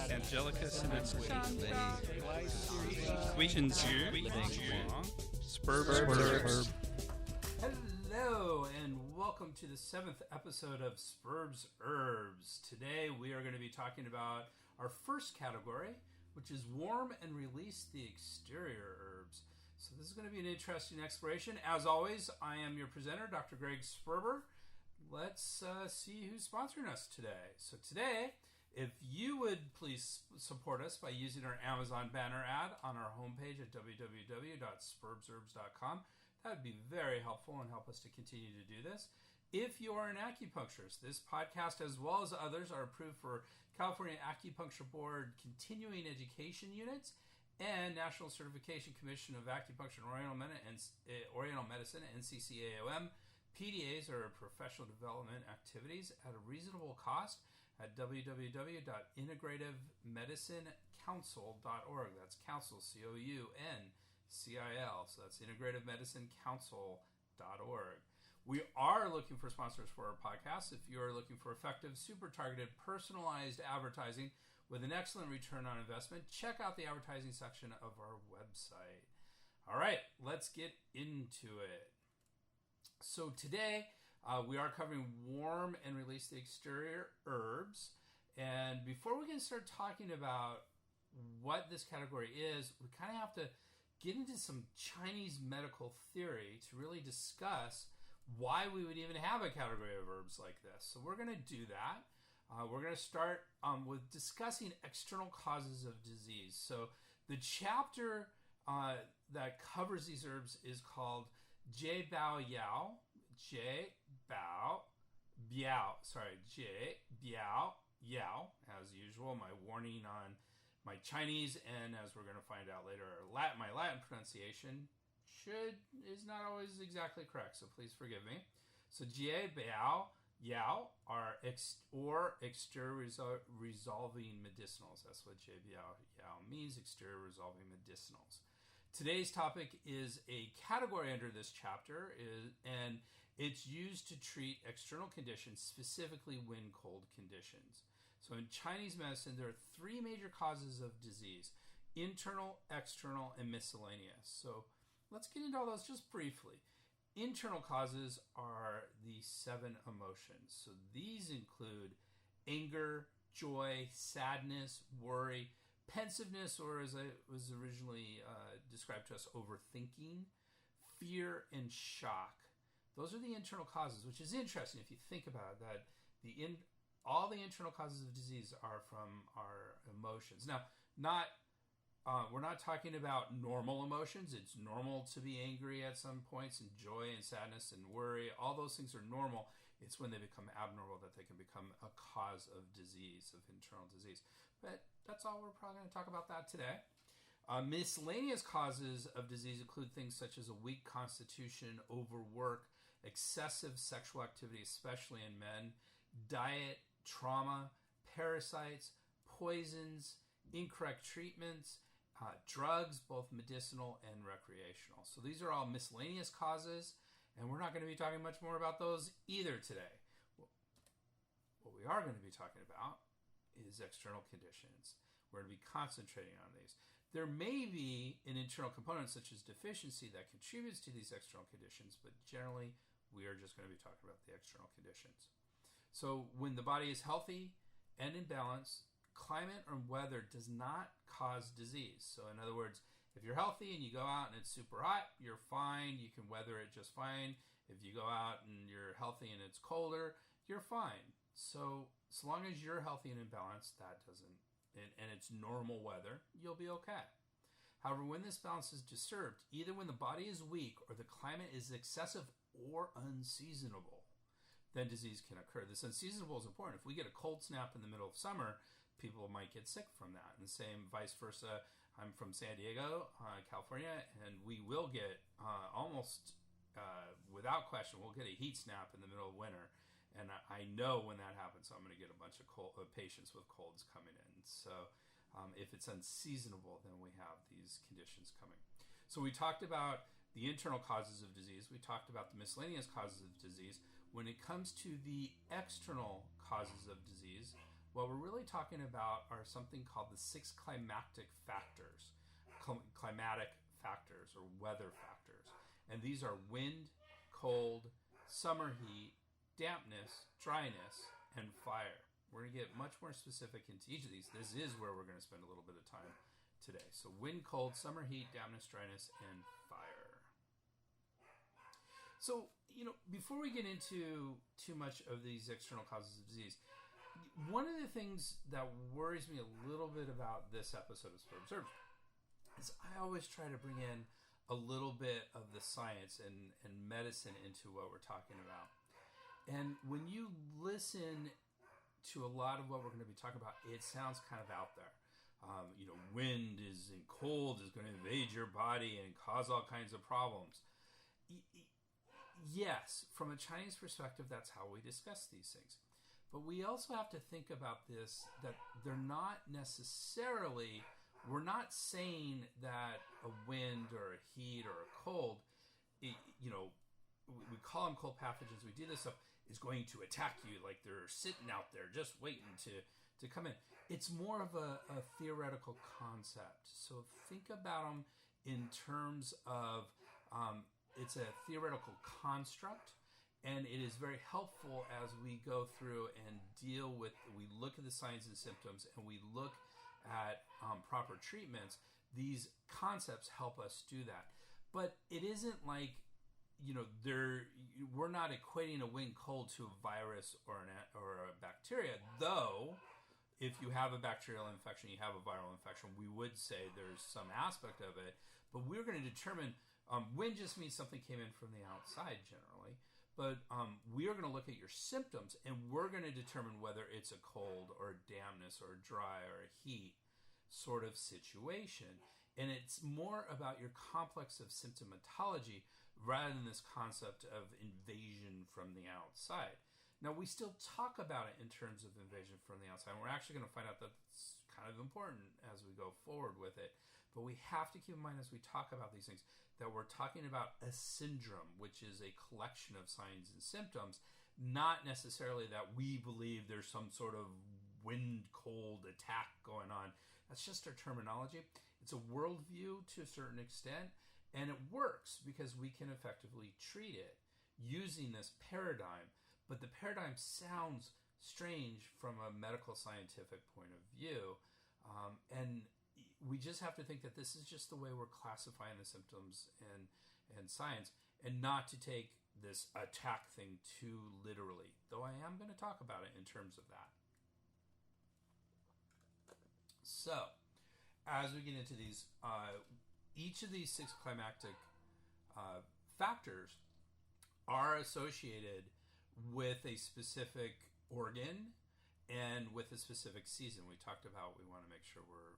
Angelicus and Sperb. Hello and welcome to the 7th episode of Sperb Herbs. Today we are going to be talking about our first category, which is warm and release the exterior herbs. So this is going to be an interesting exploration. As always, I am your presenter, Dr. Greg Sperber. Let's see who's sponsoring us today. So today, if you would please support us by using our Amazon banner ad on our homepage at www.spurbsherbs.com, that would be very helpful and help us to continue to do this. If you are an acupuncturist, this podcast, as well as others, are approved for California Acupuncture Board continuing education units and National Certification Commission of Acupuncture and Oriental Medicine, NCCAOM. PDAs are professional development activities at a reasonable cost at www.integrativemedicinecouncil.org. That's council, C-O-U-N-C-I-L. So that's integrativemedicinecouncil.org. We are looking for sponsors for our podcast. If you are looking for effective, super targeted, personalized advertising with an excellent return on investment, check out the advertising section of our website. All right, let's get into it. So today we are covering warm and release the exterior herbs. And before we can start talking about what this category is, we kind of have to get into some Chinese medical theory to really discuss why we would even have a category of herbs like this. So we're going to do that. We're going to start with discussing external causes of disease. So the chapter that covers these herbs is called Jie Bao Yao, as usual. My warning on my Chinese, and as we're going to find out later, my Latin pronunciation is not always exactly correct, so please forgive me. So Jie Bao Yao are exterior resolving medicinals. That's what Jie Bao Yao means, exterior resolving medicinals. Today's topic is a category under this chapter, and it's used to treat external conditions, specifically wind cold conditions. So in Chinese medicine, there are three major causes of disease: internal, external, and miscellaneous. So let's get into all those just briefly. Internal causes are the 7 emotions. So these include anger, joy, sadness, worry, pensiveness, or as it was originally described to us, overthinking, fear, and shock. Those are the internal causes, which is interesting if you think about it, that all the internal causes of disease are from our emotions. Now, we're not talking about normal emotions. It's normal to be angry at some points, and joy and sadness and worry. All those things are normal. It's when they become abnormal that they can become a cause of disease, of internal disease. But that's all we're probably going to talk about that today. Miscellaneous causes of disease include things such as a weak constitution, overwork, excessive sexual activity, especially in men, diet, trauma, parasites, poisons, incorrect treatments, drugs, both medicinal and recreational. So these are all miscellaneous causes, and we're not going to be talking much more about those either today. What we are going to be talking about is external conditions. We're going to be concentrating on these. There may be an internal component such as deficiency that contributes to these external conditions, but generally we are just going to be talking about the external conditions. So when the body is healthy and in balance, climate or weather does not cause disease. So in other words, if you're healthy and you go out and it's super hot, you're fine. You can weather it just fine. If you go out and you're healthy and it's colder, you're fine. So long as you're healthy and in balance, that doesn't, and it's normal weather, you'll be okay. However, when this balance is disturbed, either when the body is weak or the climate is excessive or unseasonable, then disease can occur. This unseasonable is important. If we get a cold snap in the middle of summer, people might get sick from that. And same vice versa. I'm from San Diego, California, and we will get almost without question, we'll get a heat snap in the middle of winter. And I know when that happens, so I'm going to get a bunch of patients with colds coming in. So if it's unseasonable, then we have these conditions coming. So we talked about the internal causes of disease. We talked about the miscellaneous causes of disease. When it comes to the external causes of disease, What we're really talking about are something called the 6 climatic factors, climatic factors or weather factors. And these are wind, cold, summer heat, dampness, dryness, and fire. We're going to get much more specific into each of these. This is where we're going to spend a little bit of time today. So wind, cold, summer heat, dampness, dryness, and fire. So, before we get into too much of these external causes of disease, one of the things that worries me a little bit about this episode of Sperb Observed is I always try to bring in a little bit of the science and medicine into what we're talking about. And when you listen to a lot of what we're going to be talking about, it sounds kind of out there. Wind and cold is going to invade your body and cause all kinds of problems. Yes, from a Chinese perspective, that's how we discuss these things. But we also have to think about this, that they're not necessarily, we're not saying that a wind or a heat or a cold, we call them cold pathogens, we do this stuff, is going to attack you like they're sitting out there just waiting to come in. It's more of a theoretical concept. So think about them in terms of, it's a theoretical construct. And it is very helpful as we go through and we look at the signs and symptoms and we look at proper treatments. These concepts help us do that. But it isn't like, we're not equating a wind cold to a virus or a bacteria. Though, if you have a bacterial infection, you have a viral infection, we would say there's some aspect of it. But we're going to determine, wind just means something came in from the outside generally. But we are going to look at your symptoms, and we're going to determine whether it's a cold or a dampness or a dry or a heat sort of situation. And it's more about your complex of symptomatology rather than this concept of invasion from the outside. Now, we still talk about it in terms of invasion from the outside, and we're actually going to find out that it's kind of important as we go forward with it. But we have to keep in mind as we talk about these things that we're talking about a syndrome, which is a collection of signs and symptoms, not necessarily that we believe there's some sort of wind cold attack going on. That's just our terminology. It's a worldview to a certain extent, and it works because we can effectively treat it using this paradigm. But the paradigm sounds strange from a medical scientific point of view, and we just have to think that this is just the way we're classifying the symptoms and science, and not to take this attack thing too literally, though I am going to talk about it in terms of that. So, as we get into these, each of these 6 climactic factors are associated with a specific organ and with a specific season. We talked about we want to make sure we're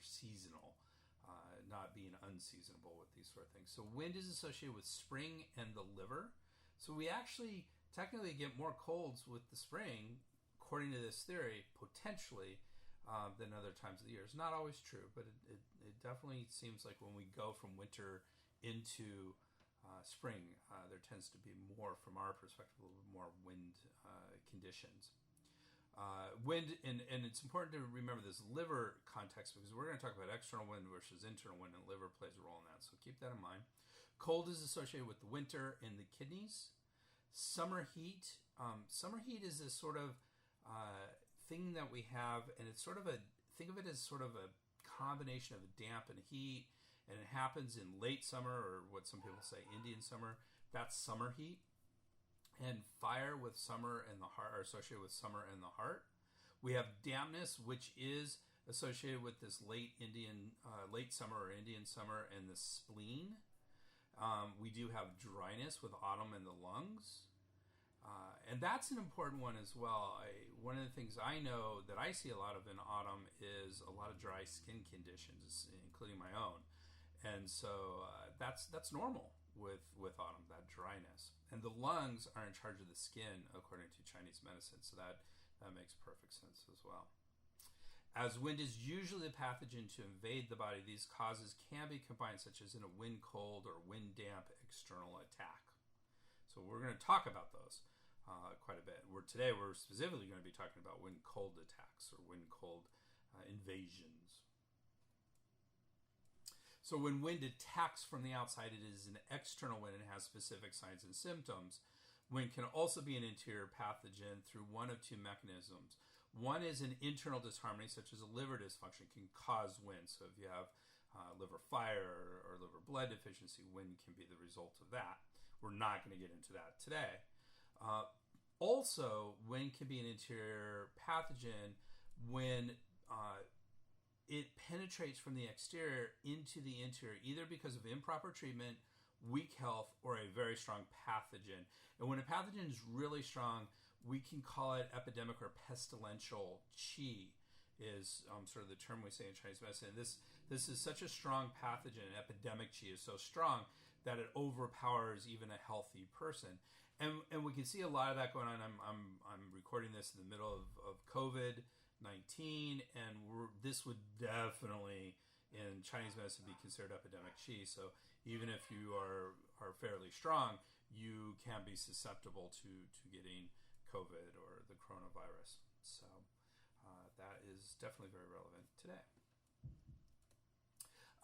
seasonal, not being unseasonable with these sort of things. So wind is associated with spring and the liver. So we actually technically get more colds with the spring, according to this theory, potentially, than other times of the year. It's not always true, but it definitely seems like when we go from winter into spring, there tends to be more, from our perspective, a little bit more wind conditions. Wind, and it's important to remember this liver context because we're going to talk about external wind versus internal wind, and liver plays a role in that. So keep that in mind. Cold is associated with the winter and the kidneys. Summer heat. Summer heat is this sort of thing that we have, and it's sort of think of it as sort of a combination of damp and heat, and it happens in late summer, or what some people say Indian summer. That's summer heat. And fire with summer and the heart are associated with summer and the heart. We have dampness, which is associated with this late summer or Indian summer and the spleen. We do have dryness with autumn and the lungs. And that's an important one as well. One of the things I know that I see a lot of in autumn is a lot of dry skin conditions, including my own. And so that's normal with autumn, that dryness. And the lungs are in charge of the skin, according to Chinese medicine, so that makes perfect sense as well. As wind is usually the pathogen to invade the body, these causes can be combined, such as in a wind cold or wind damp external attack. So we're going to talk about those. quite a bit. Today we're specifically going to be talking about wind cold attacks or wind cold invasions. So when wind attacks from the outside, it is an external wind and has specific signs and symptoms. Wind can also be an interior pathogen through one of two mechanisms. One is an internal disharmony, such as a liver dysfunction, can cause wind. So if you have liver fire or liver blood deficiency, wind can be the result of that. We're not going to get into that today. Also, wind can be an interior pathogen when it penetrates from the exterior into the interior, either because of improper treatment, weak health, or a very strong pathogen. And when a pathogen is really strong, we can call it epidemic or pestilential qi, is sort of the term we say in Chinese medicine. This is such a strong pathogen, an epidemic qi is so strong that it overpowers even a healthy person. And we can see a lot of that going on. I'm recording this in the middle of COVID-19, and this would definitely in Chinese medicine be considered epidemic qi. So even if you are fairly strong, you can be susceptible to getting COVID or the coronavirus. So that is definitely very relevant today.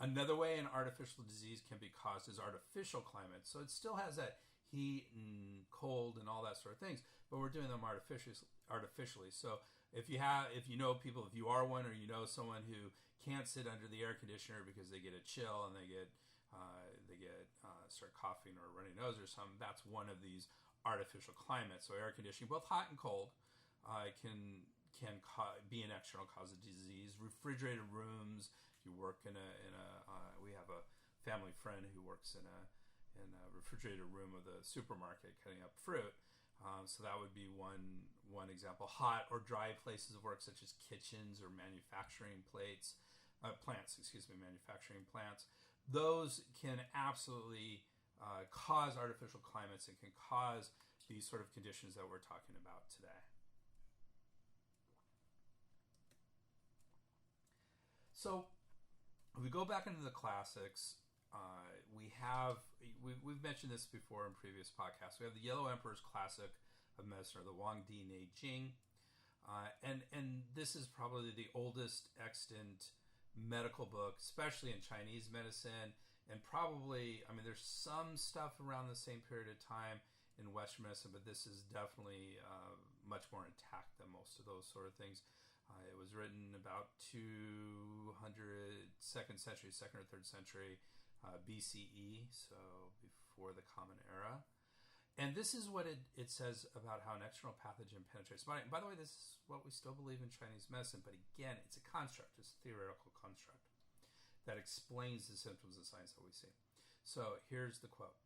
Another way an artificial disease can be caused is artificial climate. So it still has that heat and cold and all that sort of things, but we're doing them artificially. So if you know people, if you are one, or you know someone who can't sit under the air conditioner because they get a chill and they start coughing or runny nose or something, that's one of these artificial climates. So air conditioning, both hot and cold, can be an external cause of disease. Refrigerated rooms. If you work we have a family friend who works in a refrigerated room of the supermarket cutting up fruit. So that would be one example. Hot or dry places of work, such as kitchens or manufacturing plants. Manufacturing plants. Those can absolutely cause artificial climates and can cause these sort of conditions that we're talking about today. So if we go back into the classics, we've mentioned this before in previous podcasts. We have the Yellow Emperor's Classic of Medicine, or the Wang Di Ne Jing, and this is probably the oldest extant medical book, especially in Chinese medicine, and probably, there's some stuff around the same period of time in Western medicine, but this is definitely much more intact than most of those sort of things. It was written about 200 second or third century BCE, so before the Common Era. And this is what it says about how an external pathogen penetrates. By the way, this is what we still believe in Chinese medicine, but again, it's a construct, it's a theoretical construct that explains the symptoms and signs that we see. So here's the quote.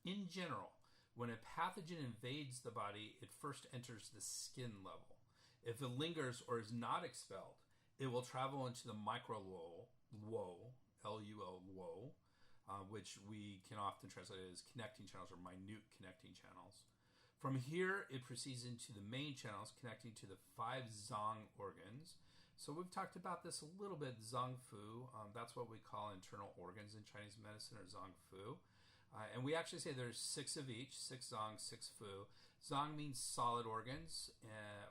In general, when a pathogen invades the body, it first enters the skin level. If it lingers or is not expelled, it will travel into the microluo, L-U-O, which we can often translate as connecting channels or minute connecting channels. From here, it proceeds into the main channels connecting to the 5 zong organs. So we've talked about this a little bit, zong fu. That's what we call internal organs in Chinese medicine, or zong fu. And we actually say there's 6 of each, 6 zong, 6 fu. Zong means solid organs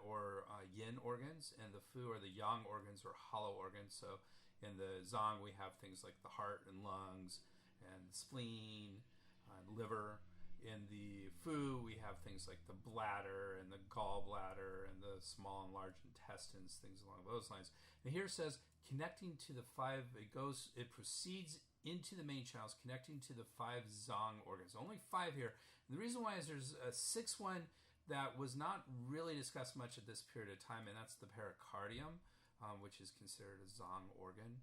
or yin organs, and the fu are the yang organs or hollow organs. So in the zong, we have things like the heart and lungs and the spleen and liver. In the fu, we have things like the bladder and the gallbladder and the small and large intestines, things along those lines. And here it says connecting to the 5, it proceeds into the main channels, connecting to the 5 zong organs. Only 5 here. And the reason why is there's a 6th one that was not really discussed much at this period of time, and that's the pericardium, which is considered a zong organ,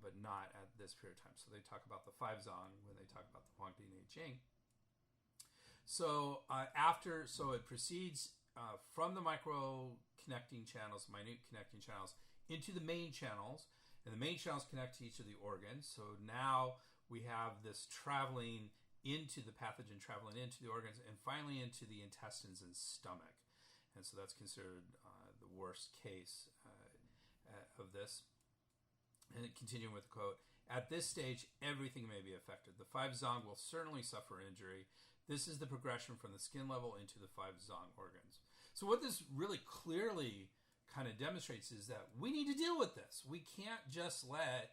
but not at this period of time. So they talk about the 5 zong when they talk about the Wang Di Ne Jing. So it proceeds from the micro connecting channels, minute connecting channels, into the main channels, and the main channels connect to each of the organs. So now we have this pathogen traveling into the organs, and finally into the intestines and stomach. And so that's considered the worst case of this. And continuing with the quote, at this stage, everything may be affected. The 5 zong will certainly suffer injury. This is the progression from the skin level into the 5 zong organs. So what this really clearly kind of demonstrates is that we need to deal with this. We can't just let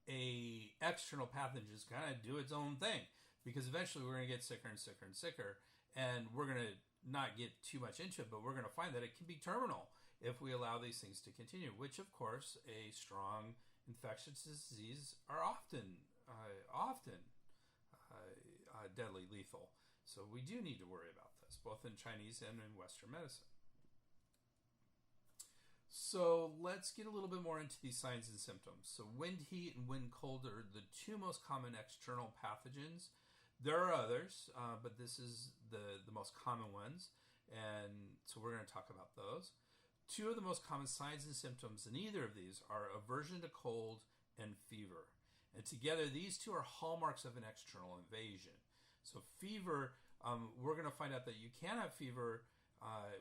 a external pathogen just kind of do its own thing, because eventually we're going to get sicker and sicker and sicker, and we're going to not get too much into it, but we're going to find that it can be terminal if we allow these things to continue, which of course a strong infectious disease are often deadly lethal. So we do need to worry about this, both in Chinese and in Western medicine. So let's get a little bit more into these signs and symptoms. So wind heat and wind cold are the 2 most common external pathogens. There are others, but this is the most common ones. And so we're going to talk about those. 2 of the most common signs and symptoms in either of these are aversion to cold and fever. And together, these 2 are hallmarks of an external invasion. So fever, we're going to find out that you can have fever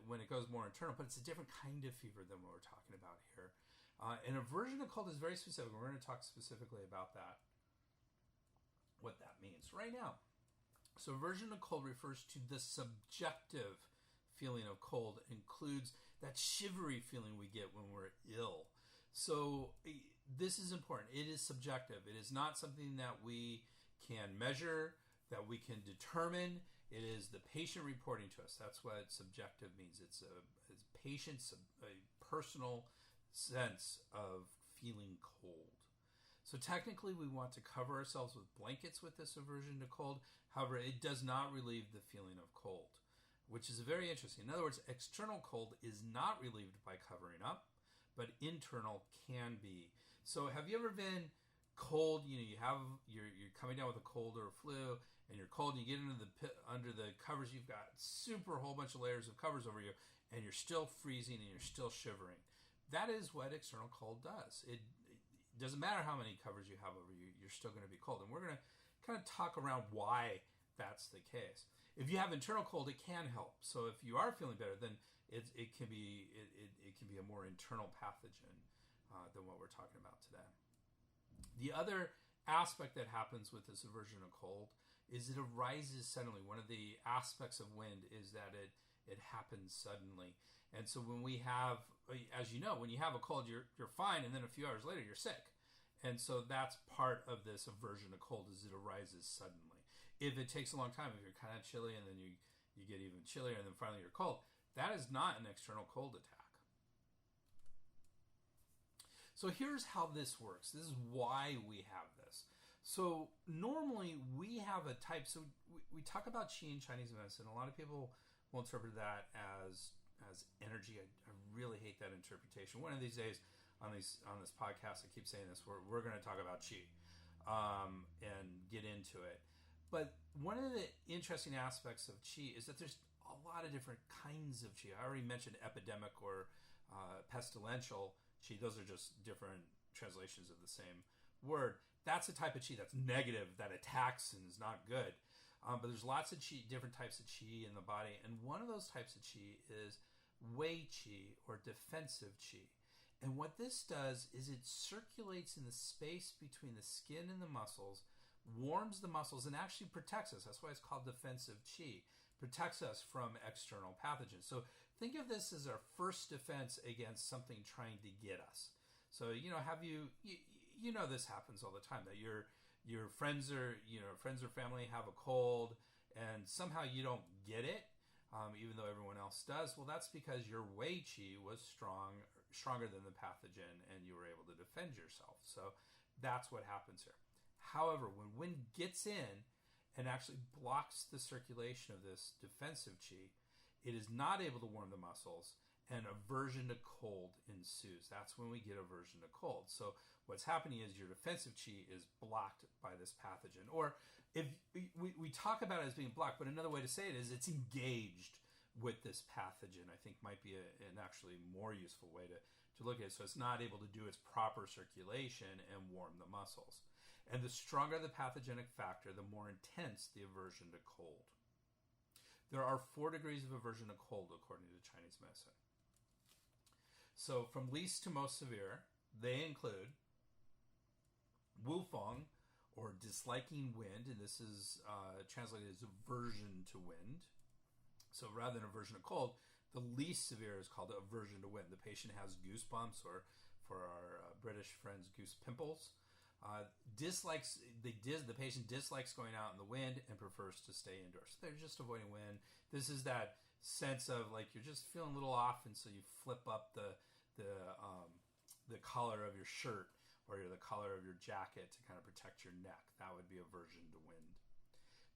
when it goes more internal, but it's a different kind of fever than what we're talking about here. And aversion to cold is very specific. We're going to talk specifically about that, what that means right now. So aversion to cold refers to the subjective feeling of cold. It includes that shivery feeling we get when we're ill. So this is important. It is subjective. It is not something that we can measure, that we can determine. It is the patient reporting to us. That's what subjective means. It's a personal sense of feeling cold. So technically, we want to cover ourselves with blankets with this aversion to cold. However, it does not relieve the feeling of cold, which is very interesting. In other words, external cold is not relieved by covering up, but internal can be. So have you ever been cold? You're coming down with a cold or a flu, and you're cold, and you get under the covers. You've got super whole bunch of layers of covers over you, and you're still freezing and you're still shivering. That is what external cold does. It doesn't matter how many covers you have over you, you're still going to be cold. And we're going to kind of talk around why that's the case. If you have internal cold, it can help. So if you are feeling better, then it can be a more internal pathogen than what we're talking about today. The other aspect that happens with this aversion to cold is it arises suddenly. One of the aspects of wind is that it happens suddenly. And so when we have, as you know, when you have a cold, you're fine, and then a few hours later you're sick. And so that's part of this aversion to cold, is it arises suddenly. If it takes a long time, if you're kind of chilly and then you get even chillier and then finally you're cold, that is not an external cold attack. So here's how this works. This is why we have this. So normally we have a type, so we talk about qi in Chinese medicine. A lot of people will interpret that as energy. I really hate that interpretation. One of these days on this podcast, I keep saying this, we're going to talk about qi and get into it. But one of the interesting aspects of qi is that there's a lot of different kinds of qi. I already mentioned epidemic or pestilential qi. Those are just different translations of the same word. That's a type of qi that's negative, that attacks and is not good. But there's lots of qi, different types of qi in the body. And one of those types of qi is wei qi, or defensive qi. And what this does is it circulates in the space between the skin and the muscles, warms the muscles, and actually protects us. That's why it's called defensive qi. Protects us from external pathogens. So think of this as our first defense against something trying to get us. So, you know, this happens all the time, that your friends or family have a cold and somehow you don't get it, even though everyone else does. Well, that's because your wei qi was stronger than the pathogen, and you were able to defend yourself. So that's what happens here. However, when wind gets in and actually blocks the circulation of this defensive qi, it is not able to warm the muscles, and aversion to cold ensues. That's when we get aversion to cold. So what's happening is your defensive qi is blocked by this pathogen. Or if we talk about it as being blocked, but another way to say it is it's engaged with this pathogen, I think might be an actually more useful way to look at it. So it's not able to do its proper circulation and warm the muscles. And the stronger the pathogenic factor, the more intense the aversion to cold. There are 4 degrees of aversion to cold according to Chinese medicine. So from least to most severe, they include wufeng, or disliking wind, and this is translated as aversion to wind. So rather than aversion to cold, the least severe is called aversion to wind. The patient has goosebumps, or for our British friends, goose pimples. The patient dislikes going out in the wind and prefers to stay indoors. So they're just avoiding wind. This is that sense of like you're just feeling a little off, and so you flip up the collar of your shirt or the collar of your jacket to kind of protect your neck. That would be aversion to wind.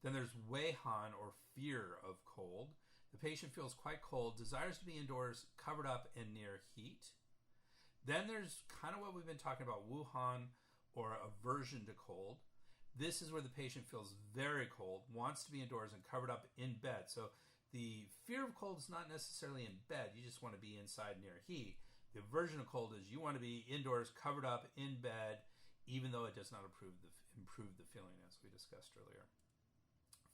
Then there's weihan, or fear of cold. The patient feels quite cold, desires to be indoors, covered up, and near heat. Then there's kind of what we've been talking about, wuhan, or aversion to cold. This is where the patient feels very cold, wants to be indoors and covered up in bed. So the fear of cold is not necessarily in bed. You just want to be inside near heat. The aversion to cold is you want to be indoors, covered up, in bed, even though it does not improve the feeling, as we discussed earlier.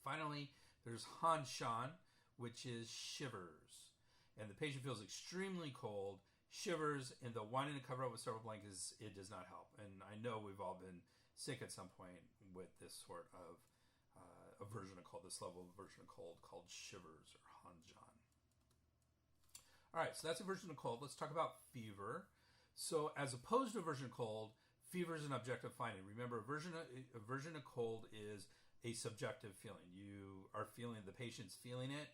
Finally, there's hanshan, which is shivers. And the patient feels extremely cold, shivers, and the wanting to cover up with several blankets, it does not help. And I know we've all been sick at some point with this sort of aversion to cold, this level of aversion to cold called shivers, or hanshan. All right, so that's aversion to cold. Let's talk about fever. So as opposed to aversion to cold, fever is an objective finding. Remember, aversion to cold is a subjective feeling. You are feeling, the patient's feeling it.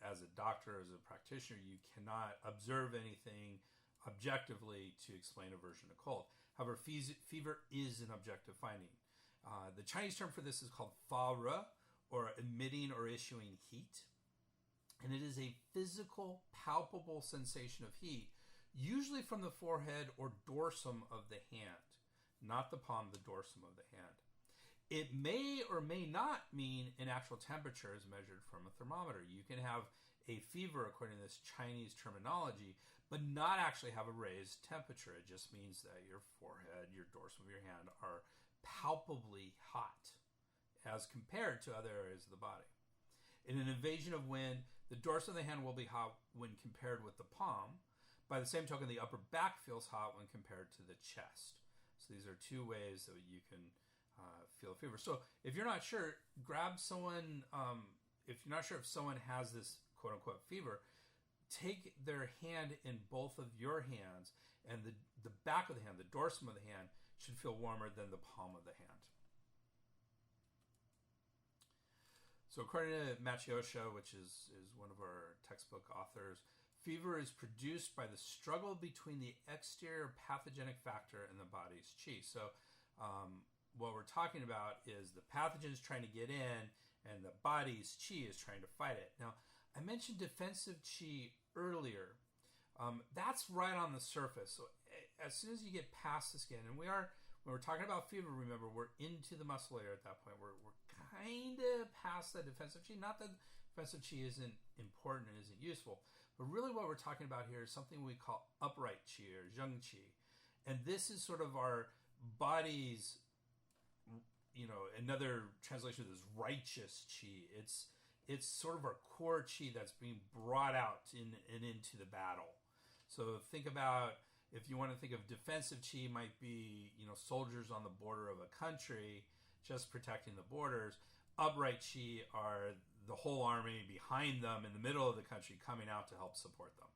As a doctor, as a practitioner, you cannot observe anything objectively to explain aversion to cold. However, fever is an objective finding. The Chinese term for this is called fa re, or emitting or issuing heat. And it is a physical, palpable sensation of heat, usually from the forehead or dorsum of the hand, not the palm, the dorsum of the hand. It may or may not mean an actual temperature as measured from a thermometer. You can have a fever, according to this Chinese terminology, but not actually have a raised temperature. It just means that your forehead, your dorsum of your hand are palpably hot as compared to other areas of the body. In an invasion of wind, the dorsum of the hand will be hot when compared with the palm. By the same token, the upper back feels hot when compared to the chest. So these are two ways that you can feel a fever. So if you're not sure, grab someone. If you're not sure if someone has this quote unquote fever, take their hand in both of your hands, and the back of the hand, the dorsum of the hand, should feel warmer than the palm of the hand. So according to Machiosha, which is one of our textbook authors, fever is produced by the struggle between the exterior pathogenic factor and the body's qi. So what we're talking about is the pathogen is trying to get in, and the body's qi is trying to fight it. Now, I mentioned defensive qi earlier. That's right on the surface. So as soon as you get past the skin, and when we're talking about fever, remember, we're into the muscle layer at that point. We're kind of past that defensive qi. Not that defensive qi isn't important and isn't useful, but really what we're talking about here is something we call upright qi, or zheng qi. And this is sort of our body's, another translation of this righteous qi. It's sort of our core qi that's being brought out and into the battle. So think about, if you want to think of defensive qi, might be, soldiers on the border of a country just protecting the borders. Upright qi are the whole army behind them in the middle of the country coming out to help support them.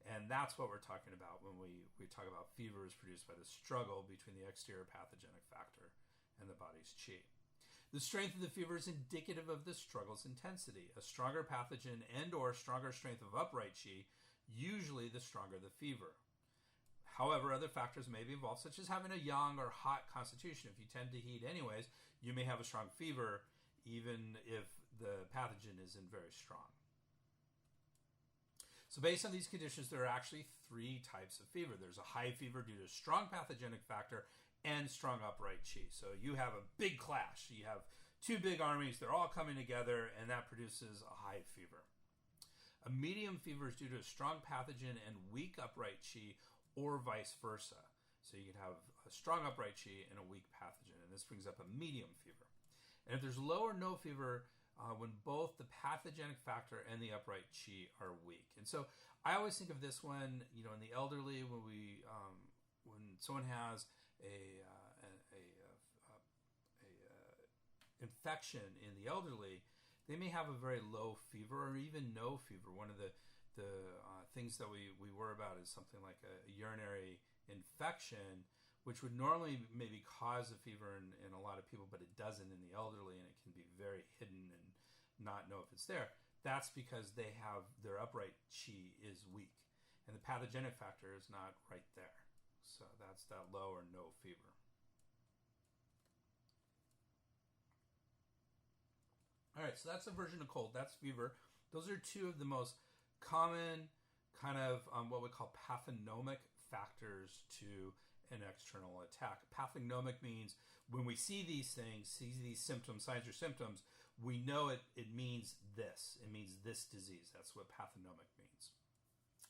And that's what we're talking about when we talk about fever is produced by the struggle between the exterior pathogenic factor and the body's qi. The strength of the fever is indicative of the struggle's intensity. A stronger pathogen and or stronger strength of upright qi, usually the stronger the fever. However, other factors may be involved, such as having a yang or hot constitution. If you tend to heat anyways, you may have a strong fever, even if the pathogen isn't very strong. So based on these conditions, there are actually three types of fever. There's a high fever due to strong pathogenic factor and strong upright qi. So you have a big clash. You have two big armies. They're all coming together, and that produces a high fever. A medium fever is due to a strong pathogen and weak upright qi, or vice versa. So you can have a strong upright qi and a weak pathogen, and this brings up a medium fever. And if there's low or no fever, when both the pathogenic factor and the upright qi are weak. And so I always think of this one, in the elderly, when someone has a infection in the elderly, they may have a very low fever or even no fever. One of the things that we worry about is something like a urinary infection, which would normally maybe cause a fever in a lot of people, but it doesn't in the elderly, and it can be very hidden and not know if it's there. That's because their upright chi is weak, and the pathogenic factor is not right there. So that's that low or no fever. All right, so that's a version of cold. That's fever. Those are two of the most common kind of what we call pathognomic factors to an external attack. Pathognomic means when we see these things, see these symptoms, signs or symptoms, we know it means this. It means this disease. That's what pathognomic means.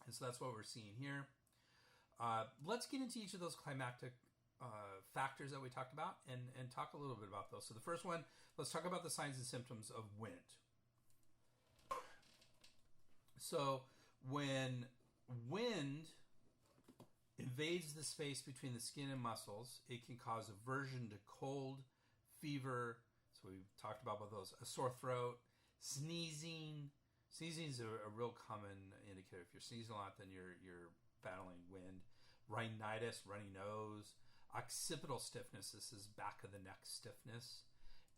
And so that's what we're seeing here. Let's get into each of those climactic factors that we talked about and talk a little bit about those. So the first one, let's talk about the signs and symptoms of wind. So when wind invades the space between the skin and muscles, it can cause aversion to cold, fever. So we've talked about both those. A sore throat, sneezing. Sneezing is a real common indicator. If you're sneezing a lot, then you're battling wind. Rhinitis, runny nose. Occipital stiffness. This is back of the neck stiffness.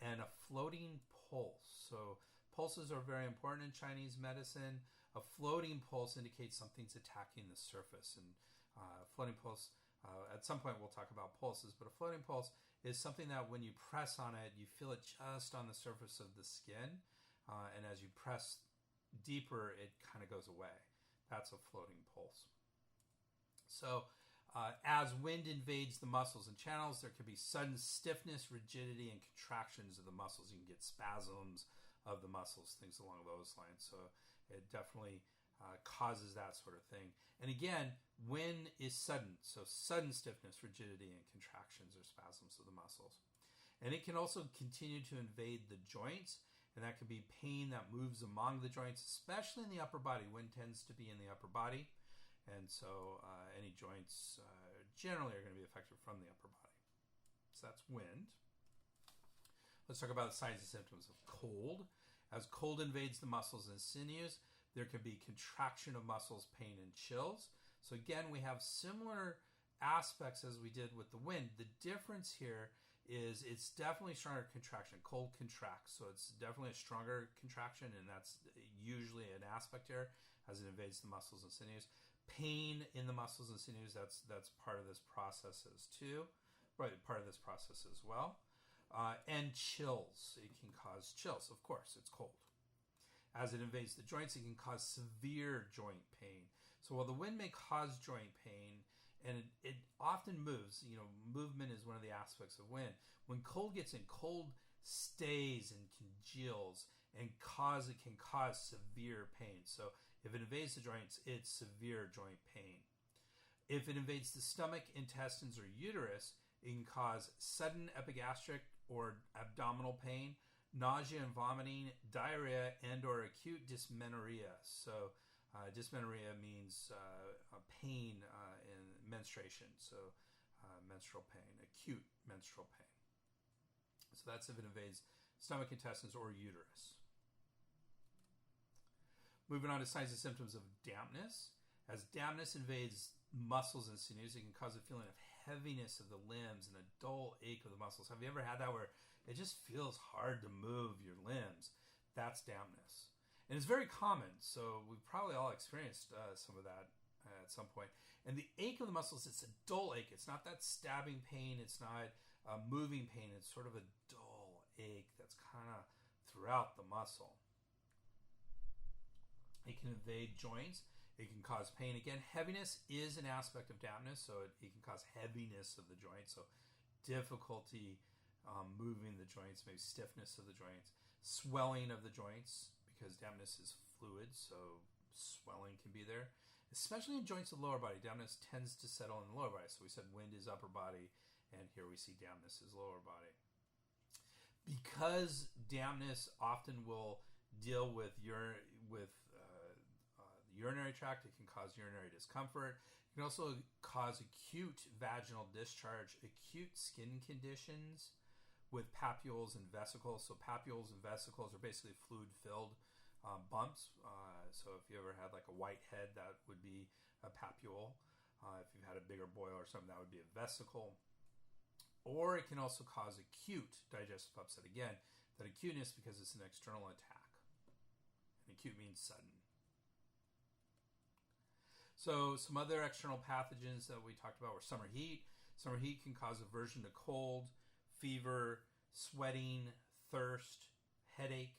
And a floating pulse. So pulses are very important in Chinese medicine. A floating pulse indicates something's attacking the surface. And floating pulse, at some point we'll talk about pulses, but a floating pulse is something that when you press on it, you feel it just on the surface of the skin. And as you press deeper, it kind of goes away. That's a floating pulse. So as wind invades the muscles and channels, there could be sudden stiffness, rigidity, and contractions of the muscles. You can get spasms of the muscles, things along those lines. So it definitely causes that sort of thing. And again, when is sudden? So sudden stiffness, rigidity, and contractions or spasms of the muscles. And it can also continue to invade the joints, and that can be pain that moves among the joints, especially in the upper body. Wind tends to be in the upper body, and so any joints generally are going to be affected from the upper body. So that's wind. Let's talk about the signs and symptoms of cold. As cold invades the muscles and sinews, there can be contraction of muscles, pain, and chills. So again, we have similar aspects as we did with the wind. The difference here is it's definitely stronger contraction. Cold contracts, so it's definitely a stronger contraction, and that's usually an aspect here as it invades the muscles and sinews. Pain in the muscles and sinews, that's part of this process as too. Right, part of this process as well. And chills. It can cause chills, of course, it's cold. As it invades the joints, it can cause severe joint pain. So while the wind may cause joint pain, and it often moves, movement is one of the aspects of wind. When cold gets in, cold stays and congeals, and it can cause severe pain. So if it invades the joints, it's severe joint pain. If it invades the stomach, intestines, or uterus, it can cause sudden epigastric or abdominal pain, nausea and vomiting, diarrhea, and or acute dysmenorrhea. So dysmenorrhea means pain in menstruation, so menstrual pain, acute menstrual pain. So that's if it invades stomach, intestines, or uterus. Moving on to signs and symptoms of dampness. As dampness invades muscles and sinews, it can cause a feeling of heaviness of the limbs and a dull ache of the muscles. Have you ever had that where it just feels hard to move your limbs? That's dampness. And it's very common, so we've probably all experienced some of that at some point. And the ache of the muscles, it's a dull ache. It's not that stabbing pain. It's not moving pain. It's sort of a dull ache that's kind of throughout the muscle. It can invade joints. It can cause pain. Again, heaviness is an aspect of dampness, so it can cause heaviness of the joints, so difficulty moving the joints, maybe stiffness of the joints, swelling of the joints, because dampness is fluid, so swelling can be there. Especially in joints of the lower body, dampness tends to settle in the lower body. So we said wind is upper body, and here we see dampness is lower body. Because dampness often will deal with the urinary tract, it can cause urinary discomfort. It can also cause acute vaginal discharge, acute skin conditions, with papules and vesicles. So papules and vesicles are basically fluid-filled bumps. So if you ever had like a white head, that would be a papule. If you've had a bigger boil or something, that would be a vesicle. Or it can also cause acute digestive upset. Again, that acuteness because it's an external attack. And acute means sudden. So some other external pathogens that we talked about were summer heat. Summer heat can cause aversion to cold, fever, sweating, thirst, headache,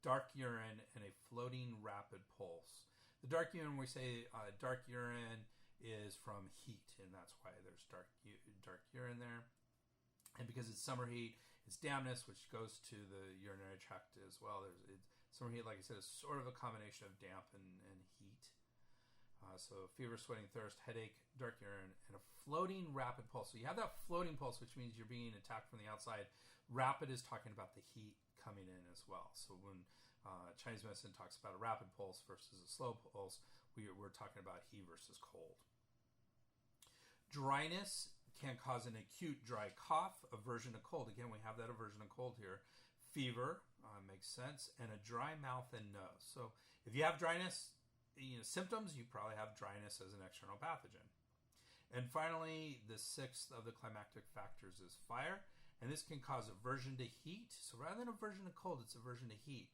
dark urine, and a floating rapid pulse. The dark urine, we say dark urine is from heat, and that's why there's dark urine there. And because it's summer heat, it's dampness, which goes to the urinary tract as well. Summer heat, like I said, is sort of a combination of damp and heat. So fever, sweating, thirst, headache, dark urine, and a floating rapid pulse. So you have that floating pulse, which means you're being attacked from the outside. Rapid is talking about the heat coming in as well. So when Chinese medicine talks about a rapid pulse versus a slow pulse, we're talking about heat versus cold. Dryness can cause an acute dry cough, aversion to cold. Again, we have that aversion to cold here. Fever, makes sense, and a dry mouth and nose. So if you have dryness, symptoms, you probably have dryness as an external pathogen. And finally, the sixth of the climactic factors is fire, and this can cause aversion to heat. So rather than aversion to cold, it's aversion to heat,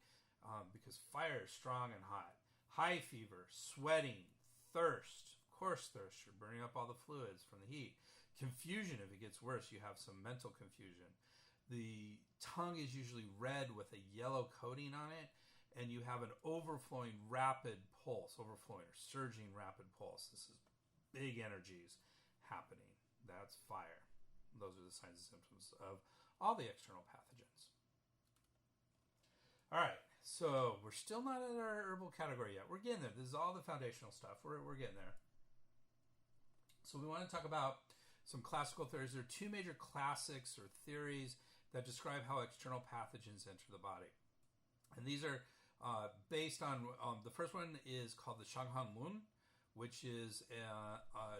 because fire is strong and hot. High fever, sweating, thirst. Of course, thirst. You're burning up all the fluids from the heat. Confusion, if it gets worse, you have some mental confusion. The tongue is usually red with a yellow coating on it, and you have an overflowing rapid pulse, overflowing or surging rapid pulse. This is big energies happening. That's fire. Those are the signs and symptoms of all the external pathogens. All right, so we're still not in our herbal category yet. We're getting there. This is all the foundational stuff. We're getting there. So we want to talk about some classical theories. There are two major classics or theories that describe how external pathogens enter the body. And these are based on, the first one is called the Shanghan Lun, which is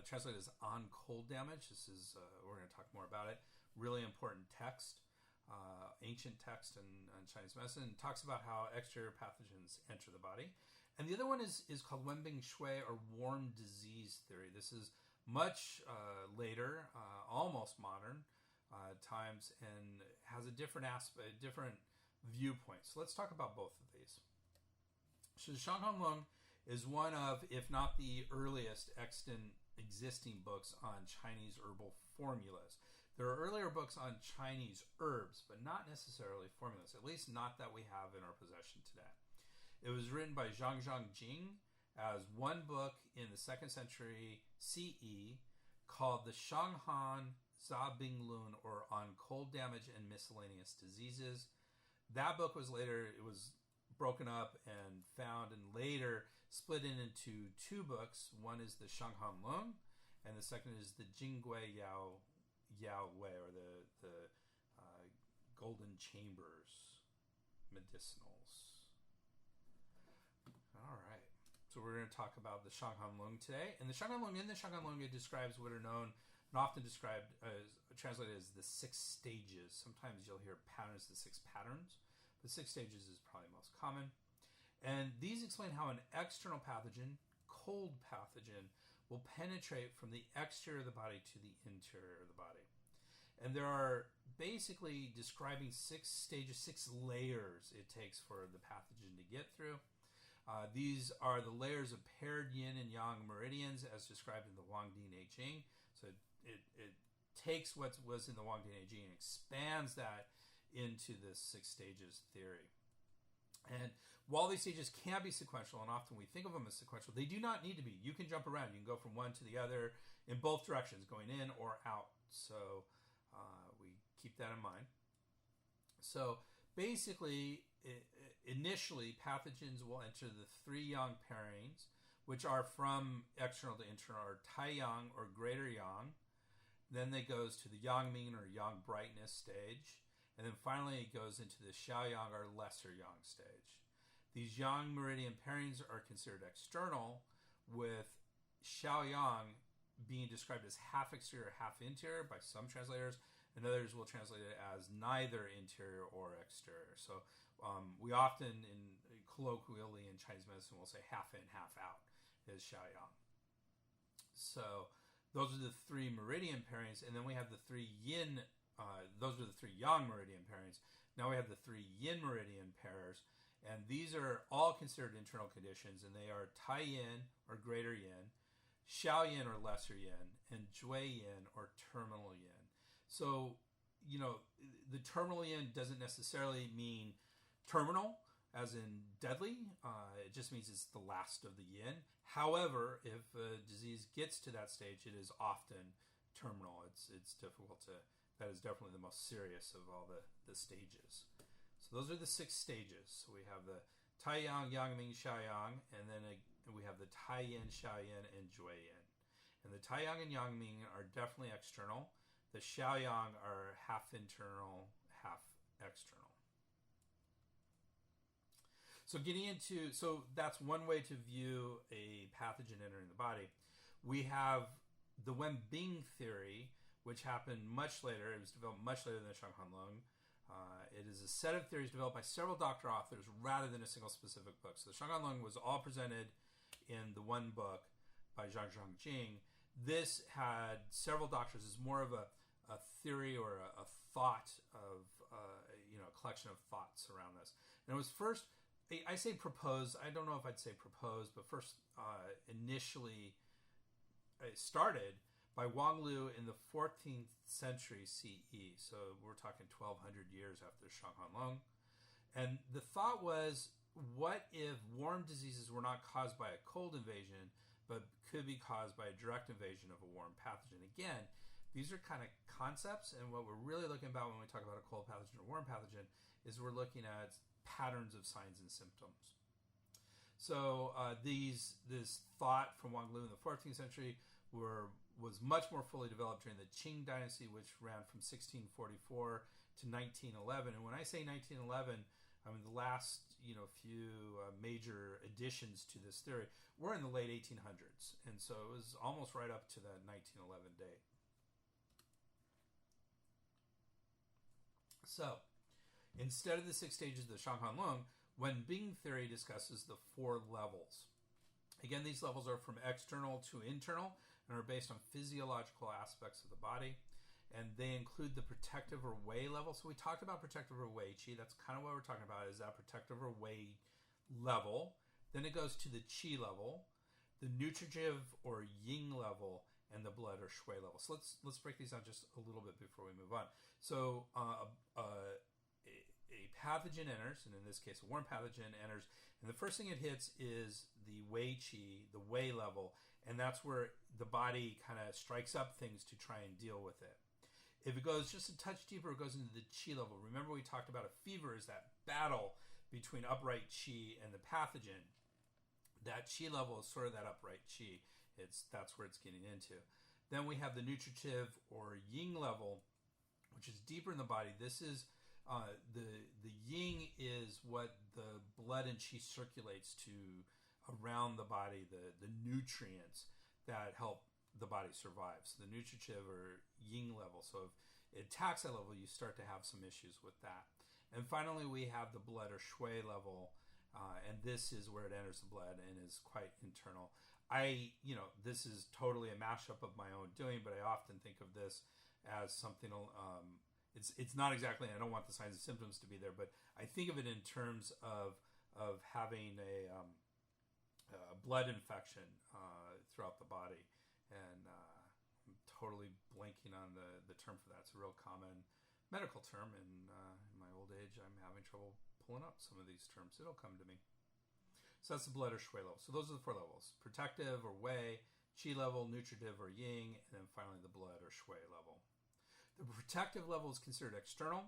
translated as on cold damage. This is, we're going to talk more about it. Really important text, ancient text in Chinese medicine. It talks about how exterior pathogens enter the body. And the other one is called Wenbing Shui, or warm disease theory. This is much later, almost modern times, and has a different aspect, different viewpoint. So let's talk about both of these. So the Shanghan Lung is one of, if not the earliest extant existing books on Chinese herbal formulas. There are earlier books on Chinese herbs, but not necessarily formulas, at least not that we have in our possession today. It was written by Zhang Jing as one book in the 2nd century CE called the Shanghan Zabing Lun, or On Cold Damage and Miscellaneous Diseases. That book was broken up and found and later split into two books. One is the Shanghan Lung, and the second is the Jingui Yao Wei, or the Golden Chambers Medicinals. All right. So we're going to talk about the Shanghan Lung today. And the Shanghan Lung, it describes what are known and often described as, translated as the 6 stages. Sometimes you'll hear patterns, the 6 patterns. The 6 stages is probably most common. And these explain how an external pathogen, cold pathogen, will penetrate from the exterior of the body to the interior of the body. And there are basically describing 6 stages, 6 layers it takes for the pathogen to get through. These are the layers of paired yin and yang meridians as described in the Wang Di I Ching. So it takes what was in the Wang Di I Ching and expands that into the 6 stages theory. And while these stages can be sequential, and often we think of them as sequential, they do not need to be. You can jump around. You can go from one to the other in both directions, going in or out. So we keep that in mind. So basically, initially, pathogens will enter the 3 yang pairings, which are from external to internal, or Tai Yang or Greater Yang. Then it goes to the Yang Ming or Yang Brightness stage. And then finally it goes into the Xiao Yang or Lesser Yang stage. These Yang meridian pairings are considered external, with Xiao Yang being described as half exterior, half interior by some translators, and others will translate it as neither interior or exterior. So we often, colloquially in Chinese medicine, will say half in, half out is Xiaoyang. So those are the three meridian pairings, and then we have the three yin. Those are the three yang meridian pairings. Now we have the three yin meridian pairs, and these are all considered internal conditions, and they are Tai yin or greater yin, Xiao yin or lesser yin, and Jui yin or terminal yin. So, the terminal yin doesn't necessarily mean terminal, as in deadly. It just means it's the last of the yin. However, if a disease gets to that stage, it is often terminal. It's difficult to. That is definitely the most serious of all the stages. So those are the 6 stages. So we have the Tai Yang, Yang Ming, Xiaoyang, and then we have the Tai Yin, Xiao Yin, and Jui Yin. And the Tai Yang and Yang Ming are definitely external. The Xiaoyang are half internal, half external. So that's one way to view a pathogen entering the body. We have the Wenbing theory, which happened much later. It was developed much later than the Shanghanlong. It is a set of theories developed by several doctor authors rather than a single specific book. So the Shanghanlong was all presented in the one book by Zhang Zhangjing. This had several doctors. It's more of a theory or a thought of, a collection of thoughts around this. And it was first, I say proposed, I don't know if I'd say proposed, but first initially started by Wang Lu in the 14th century CE. So we're talking 1,200 years after Shanghanlong. And the thought was, what if warm diseases were not caused by a cold invasion, but could be caused by a direct invasion of a warm pathogen? Again, these are kind of concepts, and what we're really looking about when we talk about a cold pathogen or warm pathogen is we're looking at patterns of signs and symptoms. So this thought from Wang Lu in the 14th century was much more fully developed during the Qing dynasty, which ran from 1644 to 1911. And when I say 1911, I mean the last few major additions to this theory were in the late 1800s, and so it was almost right up to that 1911 date. So instead of the 6 stages of the Shanghanlong, Wenbing theory discusses the 4 levels. Again, these levels are from external to internal and are based on physiological aspects of the body. And they include the protective or wei level. So we talked about protective or wei qi. That's kind of what we're talking about, is that protective or wei level. Then it goes to the qi level, the nutritive or yin level, and the blood or shui level. So let's break these down just a little bit before we move on. So a pathogen enters, and in this case a warm pathogen enters, and the first thing it hits is the wei qi, the wei level, and that's where the body kind of strikes up things to try and deal with it. If it goes just a touch deeper, it goes into the qi level. Remember, we talked about a fever is that battle between upright qi and the pathogen. That qi level is sort of that upright qi. That's where it's getting into. Then we have the nutritive or yin level, which is deeper in the body. This is the yin is what the blood and qi circulates to around the body, the nutrients that help the body survive. So the nutritive or yin level. So if it attacks that level, you start to have some issues with that. And finally, we have the blood or shui level, and this is where it enters the blood and is quite internal. This is totally a mashup of my own doing, but I often think of this as something. It's not exactly. I don't want the signs and symptoms to be there, but I think of it in terms of having a blood infection throughout the body, and I'm totally blanking on the term for that. It's a real common medical term, and in my old age, I'm having trouble pulling up some of these terms. It'll come to me. So that's the blood or shui level. So those are the 4 levels: protective or wei, qi level, nutritive or yin, and then finally the blood or shui level. The protective level is considered external,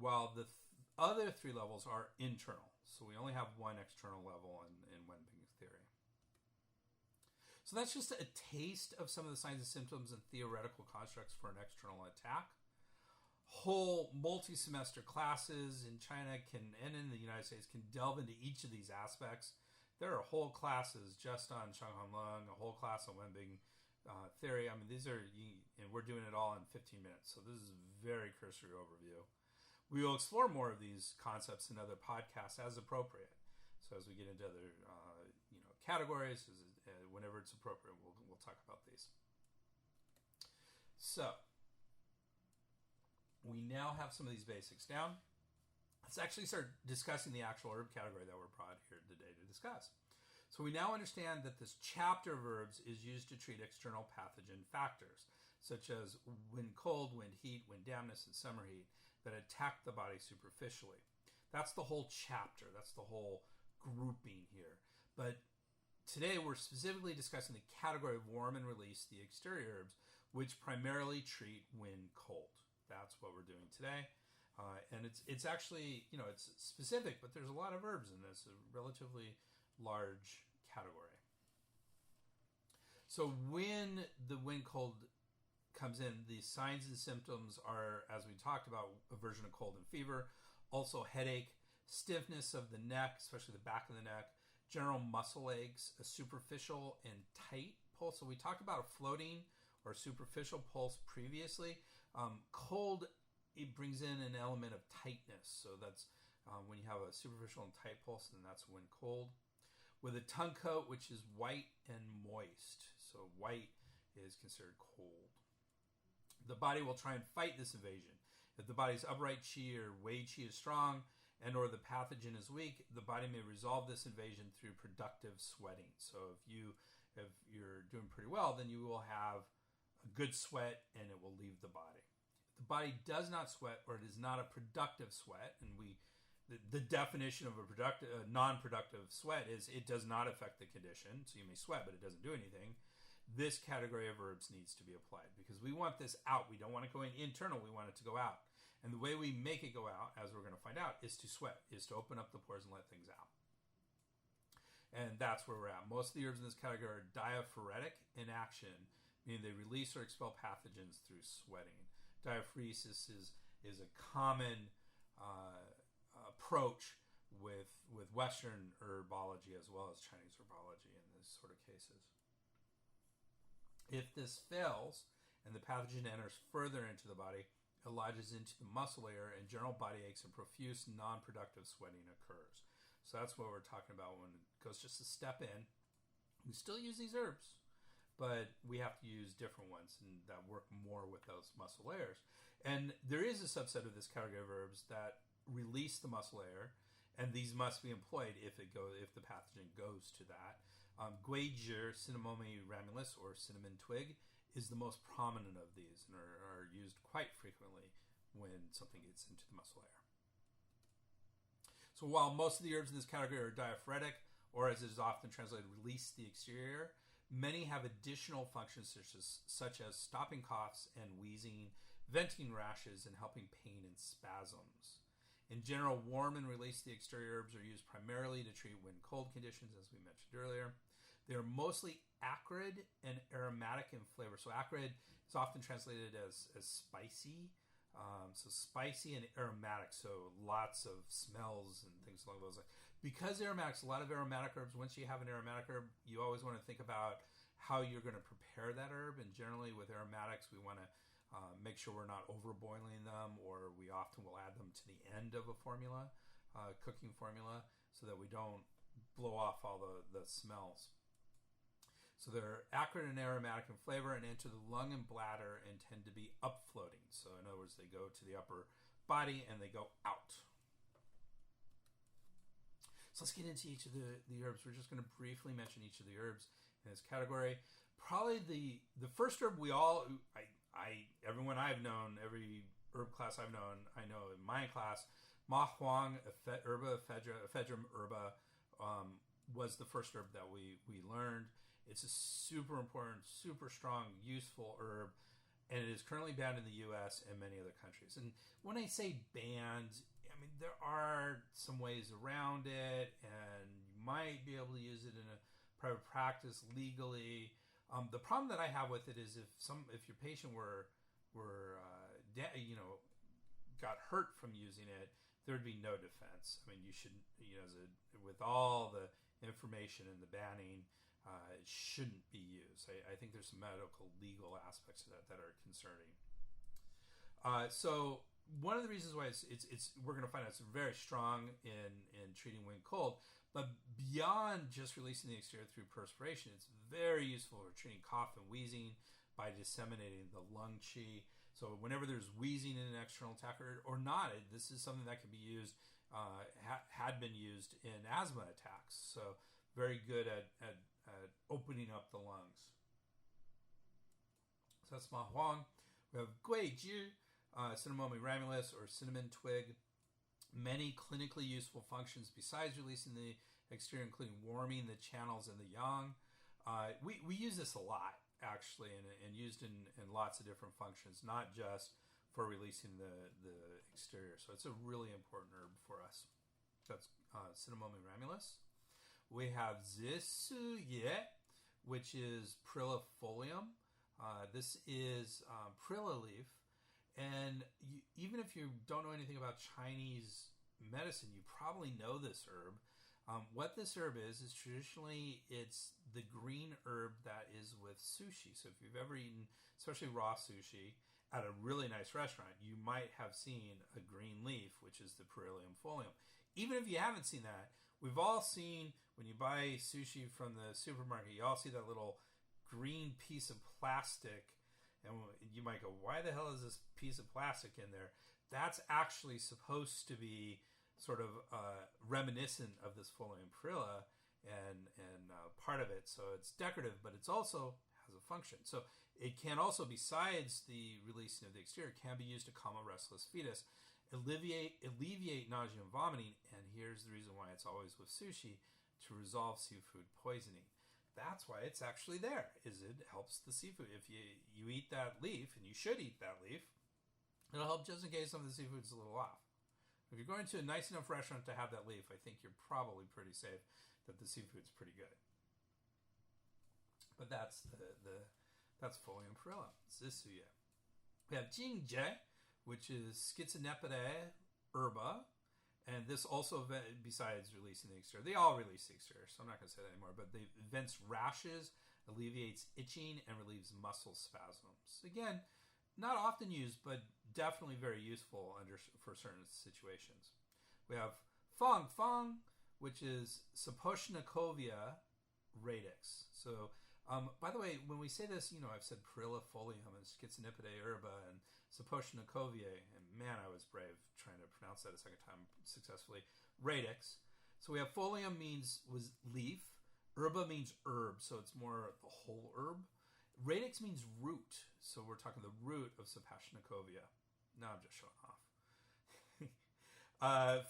while the other 3 levels are internal. So we only have 1 external level in Wenbing theory. So that's just a taste of some of the signs and symptoms and theoretical constructs for an external attack. Whole multi-semester classes in China and in the United States can delve into each of these aspects. There are whole classes just on Shanghanlong, a whole class on Wenbing theory. I mean, and we're doing it all in 15 minutes, so this is a very cursory overview. We will explore more of these concepts in other podcasts as appropriate. So as we get into other, categories, whenever it's appropriate, we'll talk about these. So we now have some of these basics down. Let's actually start discussing the actual herb category that we're brought here today to discuss. So we now understand that this chapter of herbs is used to treat external pathogen factors, such as wind cold, wind heat, wind dampness, and summer heat that attack the body superficially. That's the whole chapter. That's the whole grouping here. But today we're specifically discussing the category of warm and release the exterior herbs, which primarily treat wind cold. That's what we're doing today. And it's actually, it's specific, but there's a lot of herbs in this, a relatively large category. So when the wind cold comes in, the signs and symptoms are, as we talked about, aversion of cold and fever, also headache, stiffness of the neck, especially the back of the neck, general muscle aches, a superficial and tight pulse. So we talked about a floating or superficial pulse previously. Cold, it brings in an element of tightness. So that's when you have a superficial and tight pulse, then that's when cold. With a tongue coat, which is white and moist. So white is considered cold. The body will try and fight this invasion. If the body's upright qi or wei qi is strong and or the pathogen is weak, the body may resolve this invasion through productive sweating. So if you're doing pretty well, then you will have a good sweat and it will leave the body. If the body does not sweat or it is not a productive sweat, and the definition of a non-productive sweat is it does not affect the condition. So you may sweat, but it doesn't do anything. This category of herbs needs to be applied because we want this out. We don't want it going internal. We want it to go out. And the way we make it go out, as we're going to find out, is to sweat, is to open up the pores and let things out. And that's where we're at. Most of the herbs in this category are diaphoretic in action, meaning they release or expel pathogens through sweating. Diaphoresis is a common approach with Western herbology as well as Chinese herbology in this sort of cases. If this fails and the pathogen enters further into the body, it lodges into the muscle layer and general body aches and profuse non-productive sweating occurs. So that's what we're talking about when it goes just a step in. We still use these herbs, but we have to use different ones and that work more with those muscle layers. And there is a subset of this category of herbs that release the muscle layer, and these must be employed if the pathogen goes to that. Guejir, Cinnamomum ramulus, or cinnamon twig, is the most prominent of these and are used quite frequently when something gets into the muscle layer. So while most of the herbs in this category are diaphoretic, or as it is often translated, release the exterior, many have additional functions such as stopping coughs and wheezing, venting rashes, and helping pain and spasms. In general, warm and release the exterior herbs are used primarily to treat wind-cold conditions, as we mentioned earlier. They are mostly acrid and aromatic in flavor. So acrid is often translated as spicy. So spicy and aromatic, so lots of smells and things along those lines. Because aromatics, a lot of aromatic herbs, once you have an aromatic herb, you always want to think about how you're going to prepare that herb. And generally with aromatics, we want to make sure we're not overboiling them, or we often will add them to the end of a formula, cooking formula, so that we don't blow off all the smells. So they're acrid and aromatic in flavor and enter the lung and bladder and tend to be upfloating. So in other words, they go to the upper body and they go out. So let's get into each of the herbs. We're just going to briefly mention each of the herbs in this category. Probably the first herb everyone I've known, every herb class I've known, I know in my class, Ma Huang herba, ephedra herba, was the first herb that we learned. It's a super important, super strong, useful herb, and it is currently banned in the U.S. and many other countries. And when I say banned, I mean there are some ways around it, and you might be able to use it in a private practice legally. The problem that I have with it is if your patient got hurt from using it, there would be no defense. I mean, you should, with all the information and the banning, shouldn't be used. I think there's some medical legal aspects to that are concerning. So one of the reasons why it's we're going to find out it's very strong in treating wind cold, but beyond just releasing the exterior through perspiration, it's very useful for treating cough and wheezing by disseminating the lung qi. So whenever there's wheezing in an external attack or not, this is something that can be used, had been used in asthma attacks. So very good at opening up the lungs. So that's Ma Huang. We have Gui Ji, Cinnamomum ramulus or cinnamon twig. Many clinically useful functions besides releasing the exterior, including warming the channels and the yang. We use this a lot, actually, and used in lots of different functions, not just for releasing the exterior. So it's a really important herb for us. That's Cinnamomum ramulus. We have Zisuye, which is Prilifolium. This is Prilla leaf. And even if you don't know anything about Chinese medicine, you probably know this herb. What this herb is traditionally it's the green herb that is with sushi. So if you've ever eaten, especially raw sushi, at a really nice restaurant, you might have seen a green leaf, which is the Prillium folium. Even if you haven't seen that, we've all seen, when you buy sushi from the supermarket, you all see that little green piece of plastic, and you might go, why the hell is this piece of plastic in there? That's actually supposed to be sort of reminiscent of this Folium prilla and part of it. So it's decorative, but it's also has a function. So it can also, besides the releasing of the exterior, can be used to calm a restless fetus, alleviate nausea and vomiting, and here's the reason why it's always with sushi, to resolve seafood poisoning. That's why it's actually there, is it helps the seafood. If you eat that leaf, and you should eat that leaf, it'll help just in case some of the seafood's a little off. If you're going to a nice enough restaurant to have that leaf, I think you're probably pretty safe that the seafood's pretty good. But that's that's Folium prilla, Zisuye. We have Jingje, which is Schizonepidae herba, and this also, besides releasing the exterior, they all release the exterior, so I'm not going to say that anymore, but they vents rashes, alleviates itching, and relieves muscle spasms. Again, not often used, but definitely very useful for certain situations. We have Feng Feng, which is Sapochnikovia radix. So, by the way, when we say this, I've said Prilifolium and Schizonepidae herba and Sapochnikovia, and man, I was brave trying to pronounce that a second time successfully. Radix. So we have folium was leaf. Herba means herb, so it's more the whole herb. Radix means root, so we're talking the root of Sapochnikovia. Now I'm just showing off.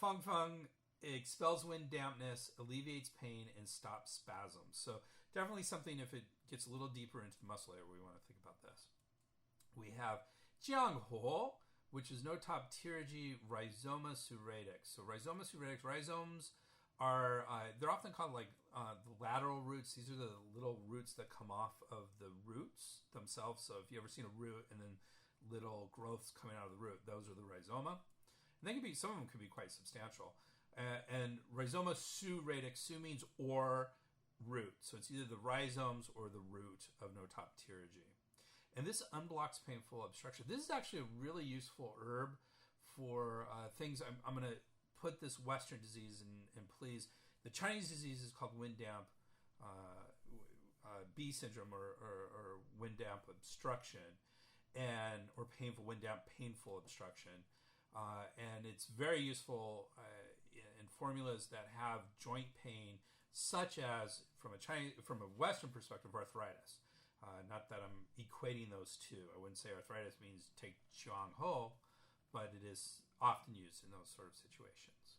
Feng Feng expels wind dampness, alleviates pain, and stops spasms. So definitely something, if it gets a little deeper into the muscle area, we want to think about this. We have Jianghuo, which is Notopterygi rhizoma suradix. So rhizoma suradix, rhizomes are, they're often called like the lateral roots. These are the little roots that come off of the roots themselves. So if you ever seen a root and then little growths coming out of the root, those are the rhizoma. And they can be, some of them can be quite substantial. And rhizoma suradix, su means or root. So it's either the rhizomes or the root of Notopterygi. And this unblocks painful obstruction. This is actually a really useful herb for things. I'm going to put this Western disease in, please. The Chinese disease is called wind damp B syndrome or wind damp obstruction, or wind damp painful obstruction. And it's very useful in formulas that have joint pain, such as from a Western perspective, arthritis. Not that I'm equating those two. I wouldn't say arthritis means take Jianghuo, but it is often used in those sort of situations.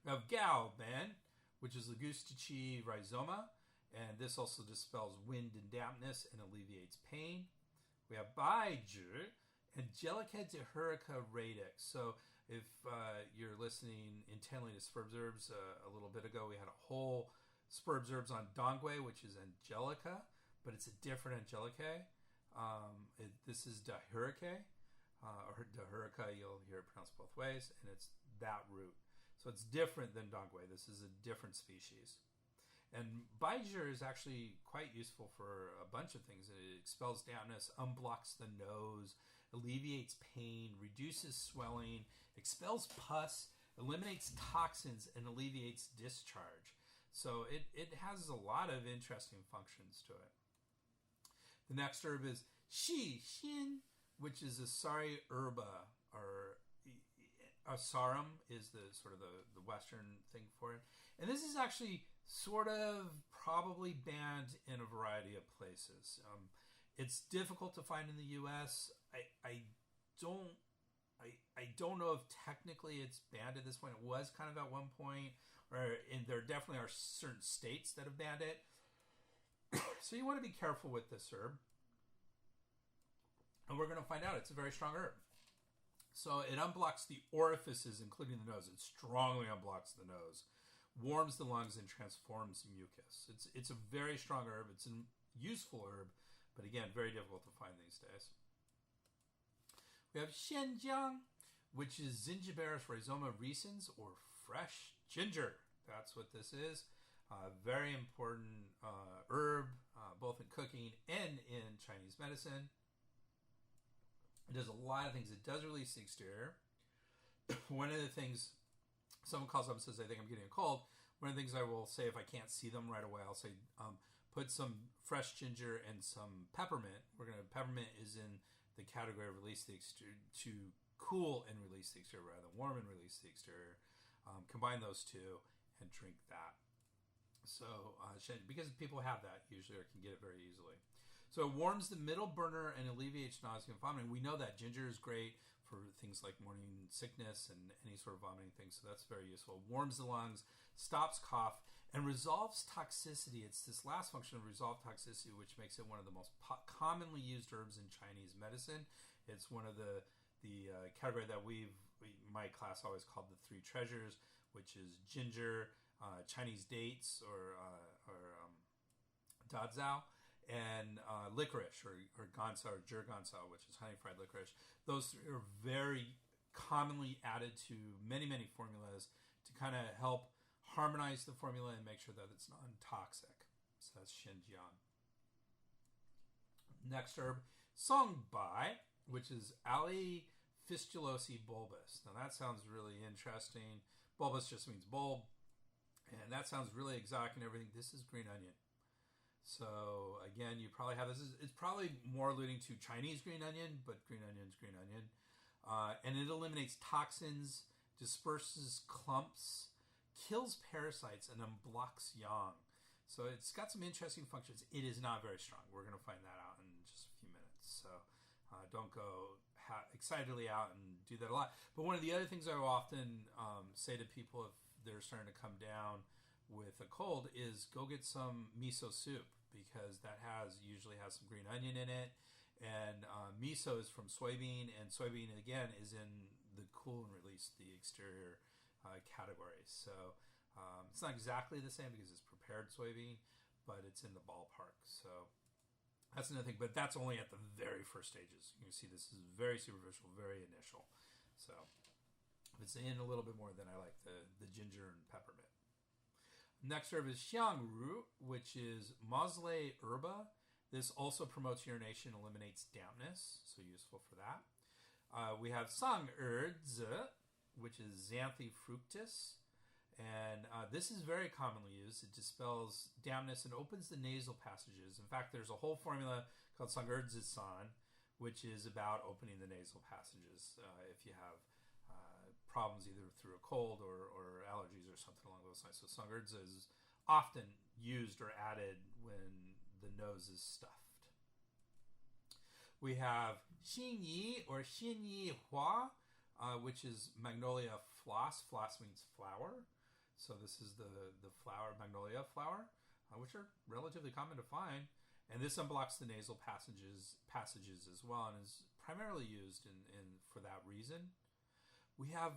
We have Gao Ben, which is Ligustici rhizoma, and this also dispels wind and dampness and alleviates pain. We have Baizhi, Angelica dehurica radix. So if you're listening intently to Sperb Herbs a little bit ago, we had a whole Sperb Herbs on Dongui, which is Angelica, but it's a different Angelica. This is dehurica, or dehurica, you'll hear it pronounced both ways, and it's that root. So it's different than Dongui. This is a different species. And Baijiu is actually quite useful for a bunch of things. It expels dampness, unblocks the nose, alleviates pain, reduces swelling, expels pus, eliminates toxins, and alleviates discharge. So it has a lot of interesting functions to it. The next herb is Shi Xin, which is Asari herba, or Asarum is the sort of the Western thing for it. And this is actually sort of probably banned in a variety of places. It's difficult to find in the U.S. I don't know if technically it's banned at this point. It was kind of at one point, and there definitely are certain states that have banned it. So you want to be careful with this herb. And we're going to find out it's a very strong herb. So it unblocks the orifices, including the nose. It strongly unblocks the nose, warms the lungs, and transforms mucus. It's a very strong herb. It's a useful herb, but again, very difficult to find these days. We have Xianjiang, which is Zingiberis rhizoma recens, or fresh ginger. That's what this is. Very important herb, both in cooking and in Chinese medicine. It does a lot of things. It does release the exterior. One of the things, someone calls up and says, I think I'm getting a cold. One of the things I will say if I can't see them right away, I'll say, put some fresh ginger and some peppermint. Peppermint is in the category of release the exterior, to cool and release the exterior rather than warm and release the exterior. Combine those two and drink that. So, because people have that usually or can get it very easily. So it warms the middle burner and alleviates nausea and vomiting. We know that ginger is great for things like morning sickness and any sort of vomiting thing, so that's very useful. It warms the lungs, stops cough, and resolves toxicity. It's this last function of resolve toxicity which makes it one of the most commonly used herbs in Chinese medicine. It's one of the category that my class always called the three treasures, which is ginger, Chinese dates, or dazao, and licorice, or gansao, or jurgansao, which is honey fried licorice. Those three are very commonly added to many, many formulas to kind of help harmonize the formula and make sure that it's non-toxic. So that's Xinjiang. Next herb, Songbai, which is Ali fistulosi bulbus. Now that sounds really interesting. Bulbus just means bulb, and that sounds really exotic and everything. This is green onion. So again, you probably have this. It's probably more alluding to Chinese green onion, but green onion's green onion. And it eliminates toxins, disperses clumps, kills parasites, and unblocks yang. So it's got some interesting functions. It is not very strong. We're going to find that out in just a few minutes. So don't go excitedly out and do that a lot. But one of the other things I will often say to people if they're starting to come down with a cold is go get some miso soup, because that usually has some green onion in it. And miso is from soybean, and soybean again is in the cool and release the exterior category. So it's not exactly the same because it's prepared soybean, but it's in the ballpark. So that's another thing, but that's only at the very first stages. You can see this is very superficial, very initial. So if it's in a little bit more, then I like the ginger and peppermint. Next herb is xiangru, which is Mosley herba. This also promotes urination, eliminates dampness, so useful for that. We have sang'erzi, which is Xanthe fructus, and this is very commonly used. It dispels dampness and opens the nasal passages. In fact, there's a whole formula called sang'erzi-san, which is about opening the nasal passages if you have problems either through a cold or allergies or something along those lines. So sang'erzi is often used or added when the nose is stuffed. We have xinyi or xinyi hua, which is magnolia floss. Floss means flower. So this is the flower, magnolia flower, which are relatively common to find. And this unblocks the nasal passages as well, and is primarily used in for that reason. We have,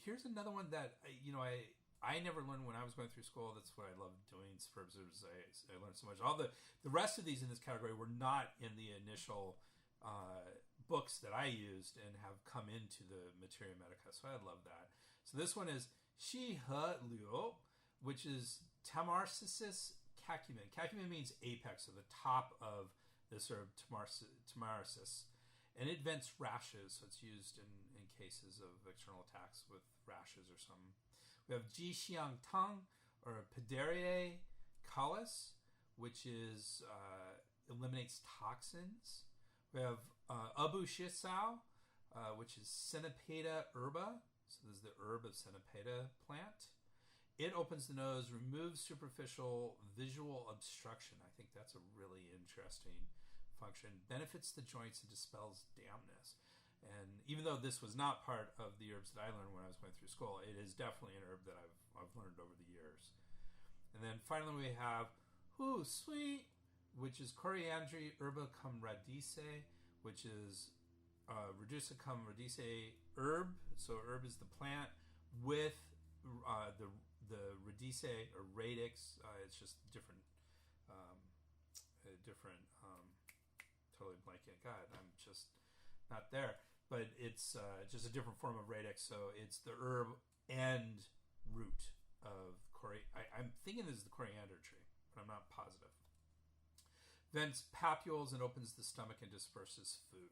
here's another one that, I never learned when I was going through school. That's what I loved doing, Sperb. I learned so much. All the rest of these in this category were not in the initial books that I used and have come into the Materia Medica. So I love that. So this one is Shi He Liu, which is Tamarsis cacumen. Cacumen means apex, so the top of this herb, Tamarsis. And it vents rashes, so it's used in cases of external attacks with rashes or something. We have Jixiang Tang, or Pedariae caulis, which is eliminates toxins. We have Abu Shisao, which is Cenepeda herba. So this is the herb of Cenepeda plant. It opens the nose, removes superficial visual obstruction. I think that's a really interesting function. Benefits the joints and dispels dampness. And even though this was not part of the herbs that I learned when I was going through school, it is definitely an herb that I've learned over the years. And then finally we have sweet, which is Coriandri herba cum radice, which is Reduca cum radice herb. So herb is the plant with the radice or radix. It's just different, totally blanking. God, I'm just not there. But it's just a different form of radix. So it's the herb and root of I'm thinking this is the coriander tree, but I'm not positive. Vents papules and opens the stomach and disperses food.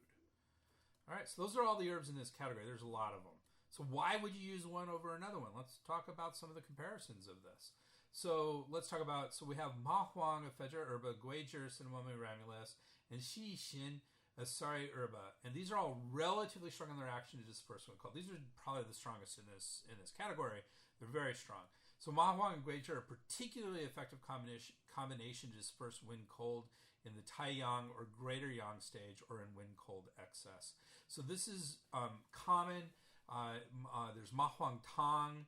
All right, so those are all the herbs in this category. There's a lot of them. So why would you use one over another one? Let's talk about some of the comparisons of this. So let's talk about, we have Ma Huang, Ephedra herba, Guijer, Cinnamomum ramulus, and Shi Xin, Asari herba. And these are all relatively strong in their action to disperse wind cold. These are probably the strongest in this category. They're very strong. So Ma Huang and Guijer are a particularly effective combination to disperse wind cold in the Tai Yang or greater Yang stage or in wind cold excess. So this is common. There's Ma Huang Tang,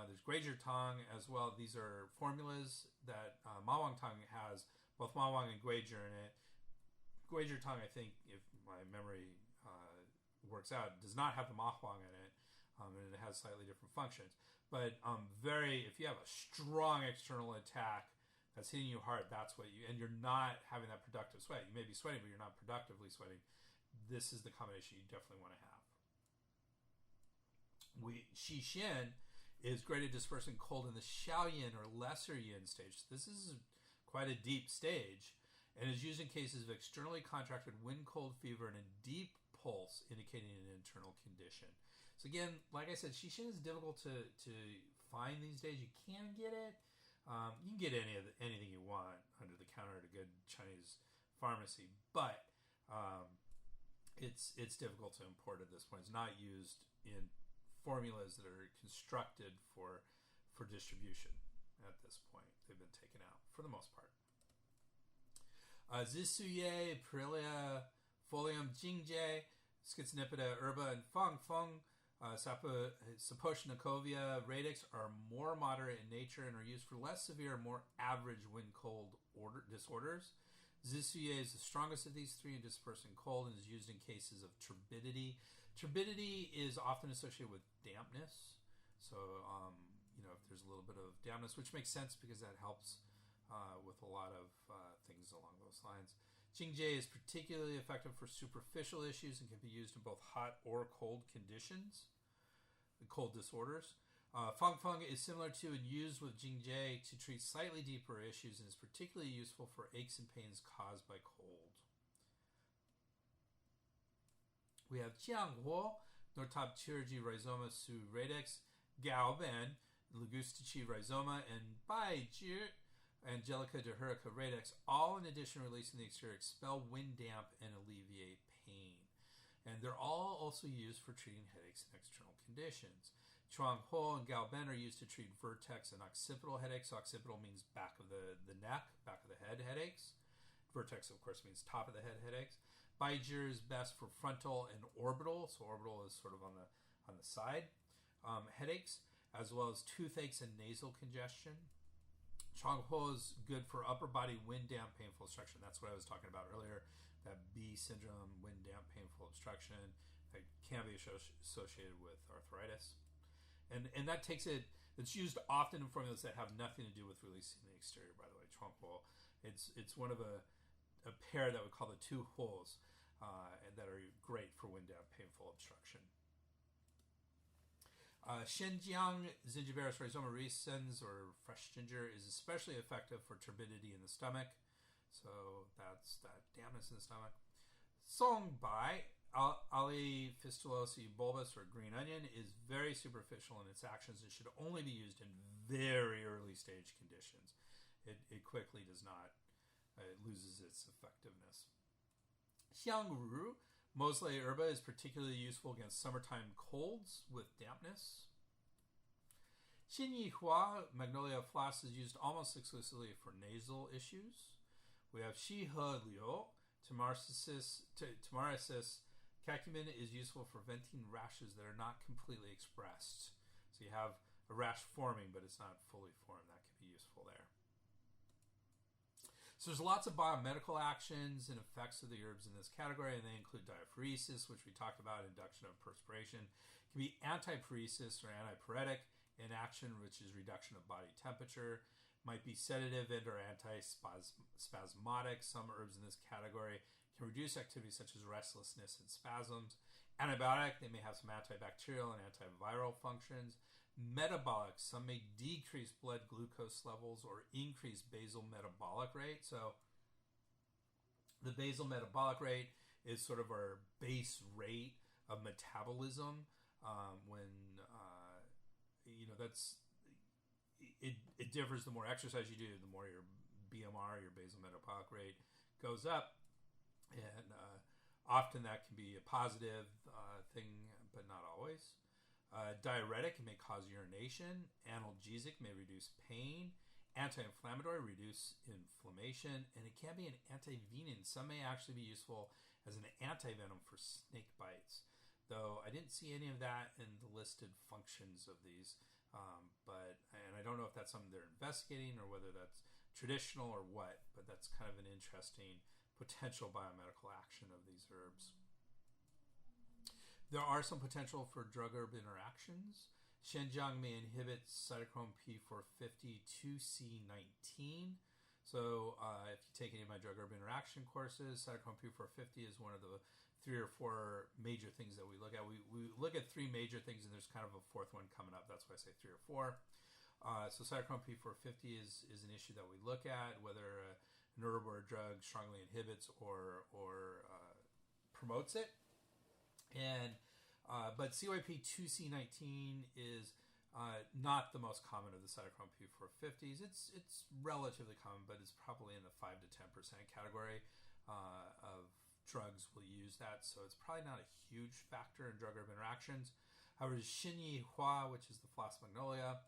there's Guijer Tang as well. These are formulas that Ma Huang Tang has both Ma Huang and Guijer in it. Guijer Tang, I think, if my memory works out, does not have the Ma Huang in it, and it has slightly different functions. But if you have a strong external attack that's hitting you hard, and you're not having that productive sweat. You may be sweating, but you're not productively sweating. This is the combination you definitely want to have. Shi Xin is great at dispersing cold in the Xiaoyin or lesser yin stage. This is quite a deep stage and is used in cases of externally contracted wind cold fever and a deep pulse indicating an internal condition. So again, like I said, Shi Xin is difficult to find these days. You can get it. You can get anything you want under the counter at a good Chinese pharmacy, but it's difficult to import at this point. It's not used in formulas that are constructed for distribution at this point. They've been taken out for the most part. Zisuye, Perilia, Folium, Jingje, Schizonipida, herba, and Feng Feng, Sapochnikovia, radix are more moderate in nature and are used for less severe, more average wind-cold disorders. Zisuye is the strongest of these three in dispersing cold and is used in cases of turbidity. Turbidity is often associated with dampness. So, if there's a little bit of dampness, which makes sense because that helps with a lot of things along those lines. Jingje is particularly effective for superficial issues and can be used in both hot or cold conditions, cold disorders. Feng Feng is similar to and used with Jingje to treat slightly deeper issues and is particularly useful for aches and pains caused by cold. We have Jianghuo, Nortopterygi rhizoma su radix, Gaoben, Ligustici rhizoma, and Baiji, Angelica dehurica radix, all in addition releasing the exterior, expel wind damp and alleviate pain. And they're all also used for treating headaches and external conditions. Chuanghuo and Gaoben are used to treat vertex and occipital headaches. So occipital means back of the neck, back of the head headaches. Vertex, of course, means top of the head headaches. Baiji is best for frontal and orbital. So orbital is sort of on the side. Headaches, as well as toothaches and nasal congestion. Chuanghuo is good for upper body wind damp painful obstruction. That's what I was talking about earlier. That B syndrome, wind damp painful obstruction, that can be associated with arthritis. And that takes it, it's used often in formulas that have nothing to do with releasing the exterior, by the way. Chuanghuo, it's one of a pair that we call the two huos that are great for wind damp painful obstruction. Xinjiang Zingiberis rhizoma recens, or fresh ginger, is especially effective for turbidity in the stomach. So that's that dampness in the stomach. Songbai, Ali fistulosi bulbus, or green onion, is very superficial in its actions and should only be used in very early stage conditions. It quickly does not, it loses its effectiveness. Xiangru, Mosley herba, is particularly useful against summertime colds with dampness. Xinyihua, Magnolia flas, is used almost exclusively for nasal issues. We have Shihe Liu, Tamarisis cacumin, is useful for venting rashes that are not completely expressed. So you have a rash forming, but it's not fully formed. That could be useful there. So there's lots of biomedical actions and effects of the herbs in this category, and they include diaphoresis, which we talked about, induction of perspiration. It can be antiparesis or antipyretic in action, which is reduction of body temperature. Might be sedative and or antispasmodic. Some herbs in this category can reduce activities such as restlessness and spasms. Antibiotic, they may have some antibacterial and antiviral functions. Metabolic, some may decrease blood glucose levels or increase basal metabolic rate. So the basal metabolic rate is sort of our base rate of metabolism. That's it differs the more exercise you do, the more your BMR, your basal metabolic rate, goes up, and often that can be a positive thing, but not always. Diuretic may cause urination. Analgesic may reduce pain. Anti-inflammatory, reduce inflammation. And it can be an antivenin. Some may actually be useful as an antivenom for snake bites, though I didn't see any of that in the listed functions of these. And I don't know if that's something they're investigating or whether that's traditional or what, but that's kind of an interesting potential biomedical action of these herbs. There are some potential for drug-herb interactions. Xinjiang may inhibit cytochrome P450 2C19. So if you take any of my drug-herb interaction courses, cytochrome P450 is one of the 3 or 4 major things that we look at. We look at 3 major things, and there's kind of a 4th one coming up. That's why I say 3 or 4. So cytochrome P450 is an issue that we look at, whether an herb or a drug strongly inhibits or promotes it. But CYP2C19 is not the most common of the cytochrome P450s. It's relatively common, but it's probably in the 5 to 10% category of drugs will use that. So it's probably not a huge factor in drug-herb interactions. However, Xinyihua, which is the Flas magnolia,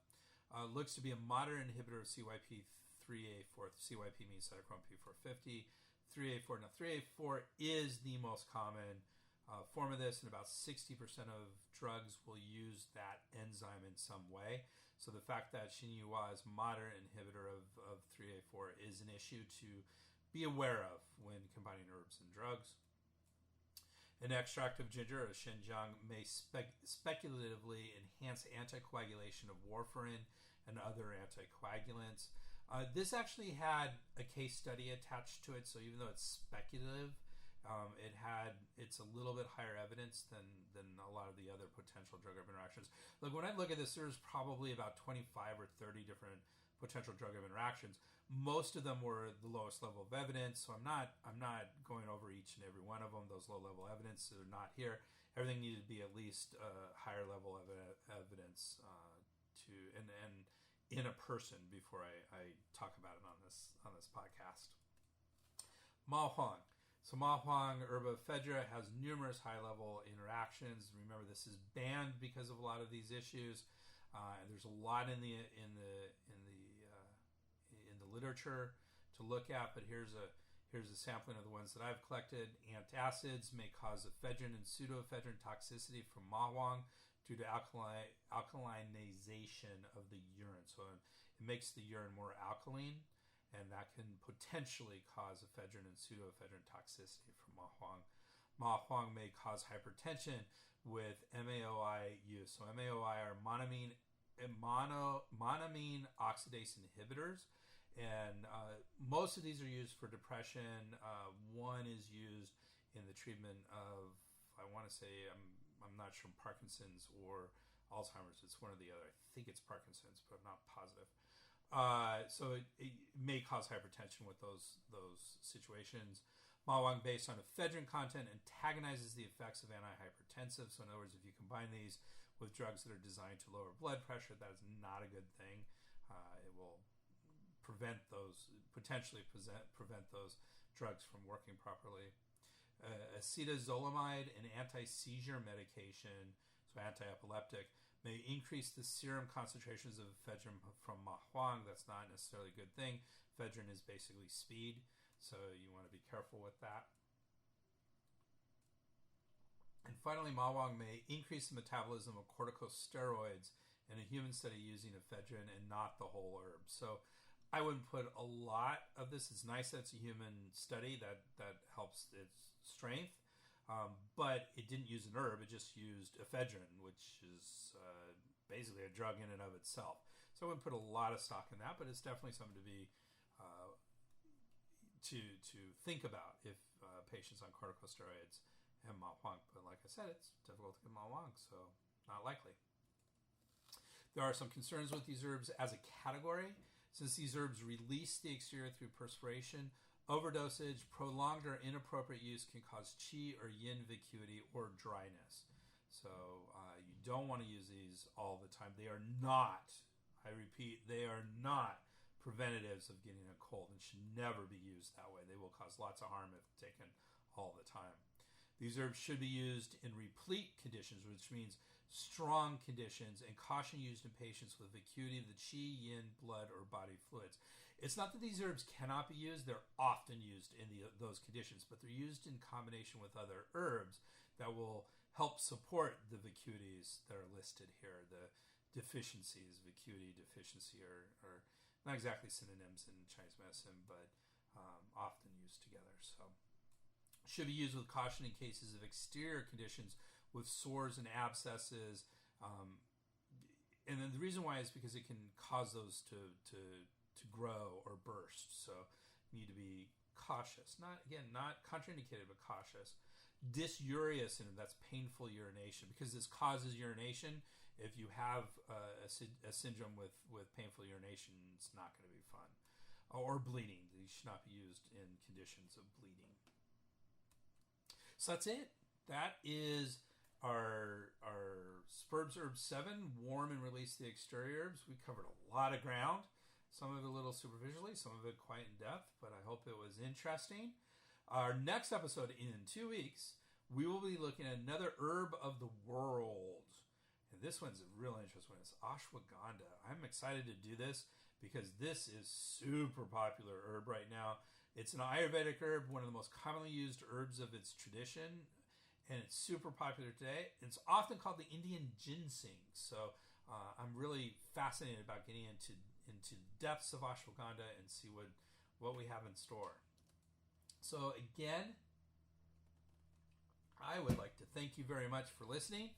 looks to be a moderate inhibitor of CYP3A4. CYP means cytochrome P450. 3A4. Now, 3A4 is the most common form of this, and about 60% of drugs will use that enzyme in some way. So the fact that Xinyihua is a moderate inhibitor of 3A4 is an issue to be aware of when combining herbs and drugs. An extract of ginger or Xinjiang may speculatively enhance anticoagulation of warfarin and other anticoagulants. This actually had a case study attached to it, so even though it's speculative, it's a little bit higher evidence than a lot of the other potential drug-herb interactions. Like when I look at this, there's probably about 25 or 30 different potential drug-herb interactions. Most of them were the lowest level of evidence, so I'm not going over each and every one of them. Those low-level evidence are not here. Everything needed to be at least a higher level of evidence and in a person before I talk about it on this podcast. Maohuang. So Maohuang herba ephedra has numerous high-level interactions. Remember, this is banned because of a lot of these issues. And there's a lot in the literature to look at. But here's a sampling of the ones that I've collected. Antacids may cause ephedrine and pseudoephedrine toxicity from Maohuang due to alkalinization of the urine. So it makes the urine more alkaline, and that can potentially cause ephedrine and pseudoephedrine toxicity from Maohuang. Maohuang may cause hypertension with MAOI use. So MAOI are monoamine oxidase inhibitors, and most of these are used for depression. One is used in the treatment of, I want to say, I'm not sure, Parkinson's or Alzheimer's. It's one or the other. I think it's Parkinson's, but I'm not positive. So it may cause hypertension with those situations. Mawang, based on ephedrine content, antagonizes the effects of antihypertensives. So in other words, if you combine these with drugs that are designed to lower blood pressure, that is not a good thing. It will potentially prevent those drugs from working properly. Acetazolamide, an anti-seizure medication, so anti-epileptic, may increase the serum concentrations of ephedrine from Mawang. That's not necessarily a good thing. Ephedrine is basically speed, so you want to be careful with that. And finally, Mawang may increase the metabolism of corticosteroids in a human study using ephedrine and not the whole herb. So I wouldn't put a lot of this. It's nice that it's a human study that helps its strength, but it didn't use an herb. It just used ephedrine, which is basically a drug in and of itself. So I wouldn't put a lot of stock in that, but it's definitely something to be to think about if patients on corticosteroids have Mawang. But like I said, it's difficult to get Mawang, so not likely. There are some concerns with these herbs as a category. Since these herbs release the exterior through perspiration, overdosage, prolonged or inappropriate use can cause qi or yin vacuity or dryness. So you don't want to use these all the time. They are not, I repeat, they are not preventatives of getting a cold and should never be used that way. They will cause lots of harm if taken all the time. These herbs should be used in replete conditions, which means strong conditions, and caution used in patients with vacuity of the qi, yin, blood, or body fluids. It's not that these herbs cannot be used. They're often used in those conditions, but they're used in combination with other herbs that will help support the vacuities that are listed here. The deficiencies, vacuity, deficiency, are not exactly synonyms in Chinese medicine, but often used together. So should be used with caution in cases of exterior conditions with sores and abscesses. And then the reason why is because it can cause those to grow or burst. So you need to be cautious. Not contraindicated, but cautious. Dysuria syndrome, that's painful urination. Because this causes urination, if you have a syndrome with painful urination, it's not going to be fun. Or bleeding. These should not be used in conditions of bleeding. So that's it. That is our Sperb Herb 7, warm and release the exterior herbs. We covered a lot of ground. Some of it a little superficially, some of it quite in depth, but I hope it was interesting. Our next episode in 2 weeks, we will be looking at another herb of the world. And this one's a real interesting one. It's ashwagandha. I'm excited to do this because this is super popular herb right now. It's an Ayurvedic herb, one of the most commonly used herbs of its tradition, and it's super popular today. It's often called the Indian ginseng. So I'm really fascinated about getting into depths of ashwagandha and see what we have in store. So again, I would like to thank you very much for listening.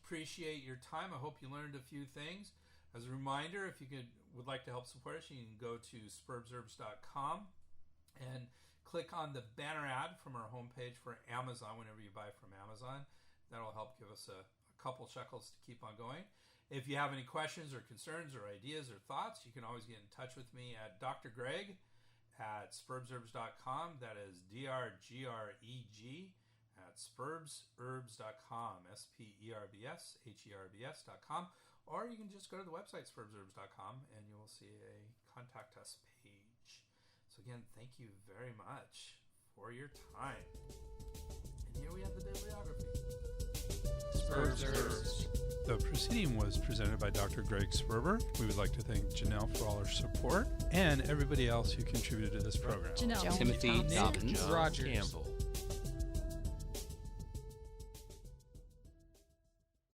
Appreciate your time. I hope you learned a few things. As a reminder, if you would like to help support us, you can go to spurbsherbs.com and click on the banner ad from our homepage for Amazon whenever you buy from Amazon. That'll help give us a couple shekels to keep on going. If you have any questions or concerns or ideas or thoughts, you can always get in touch with me at Dr. Greg at spurbsherbs.com. That is DRGREG at spurbsherbs.com, SPERBSHERBS.com. Or you can just go to the website spurbsherbs.com and you will see a contact us page. So again, thank you very much for your time. And here we have the bibliography. Sperb Herbs. The proceeding was presented by Dr. Greg Sperber. We would like to thank Janelle for all her support and everybody else who contributed to this program. Janelle. Timothy Nick Dobbins, Rogers. Campbell,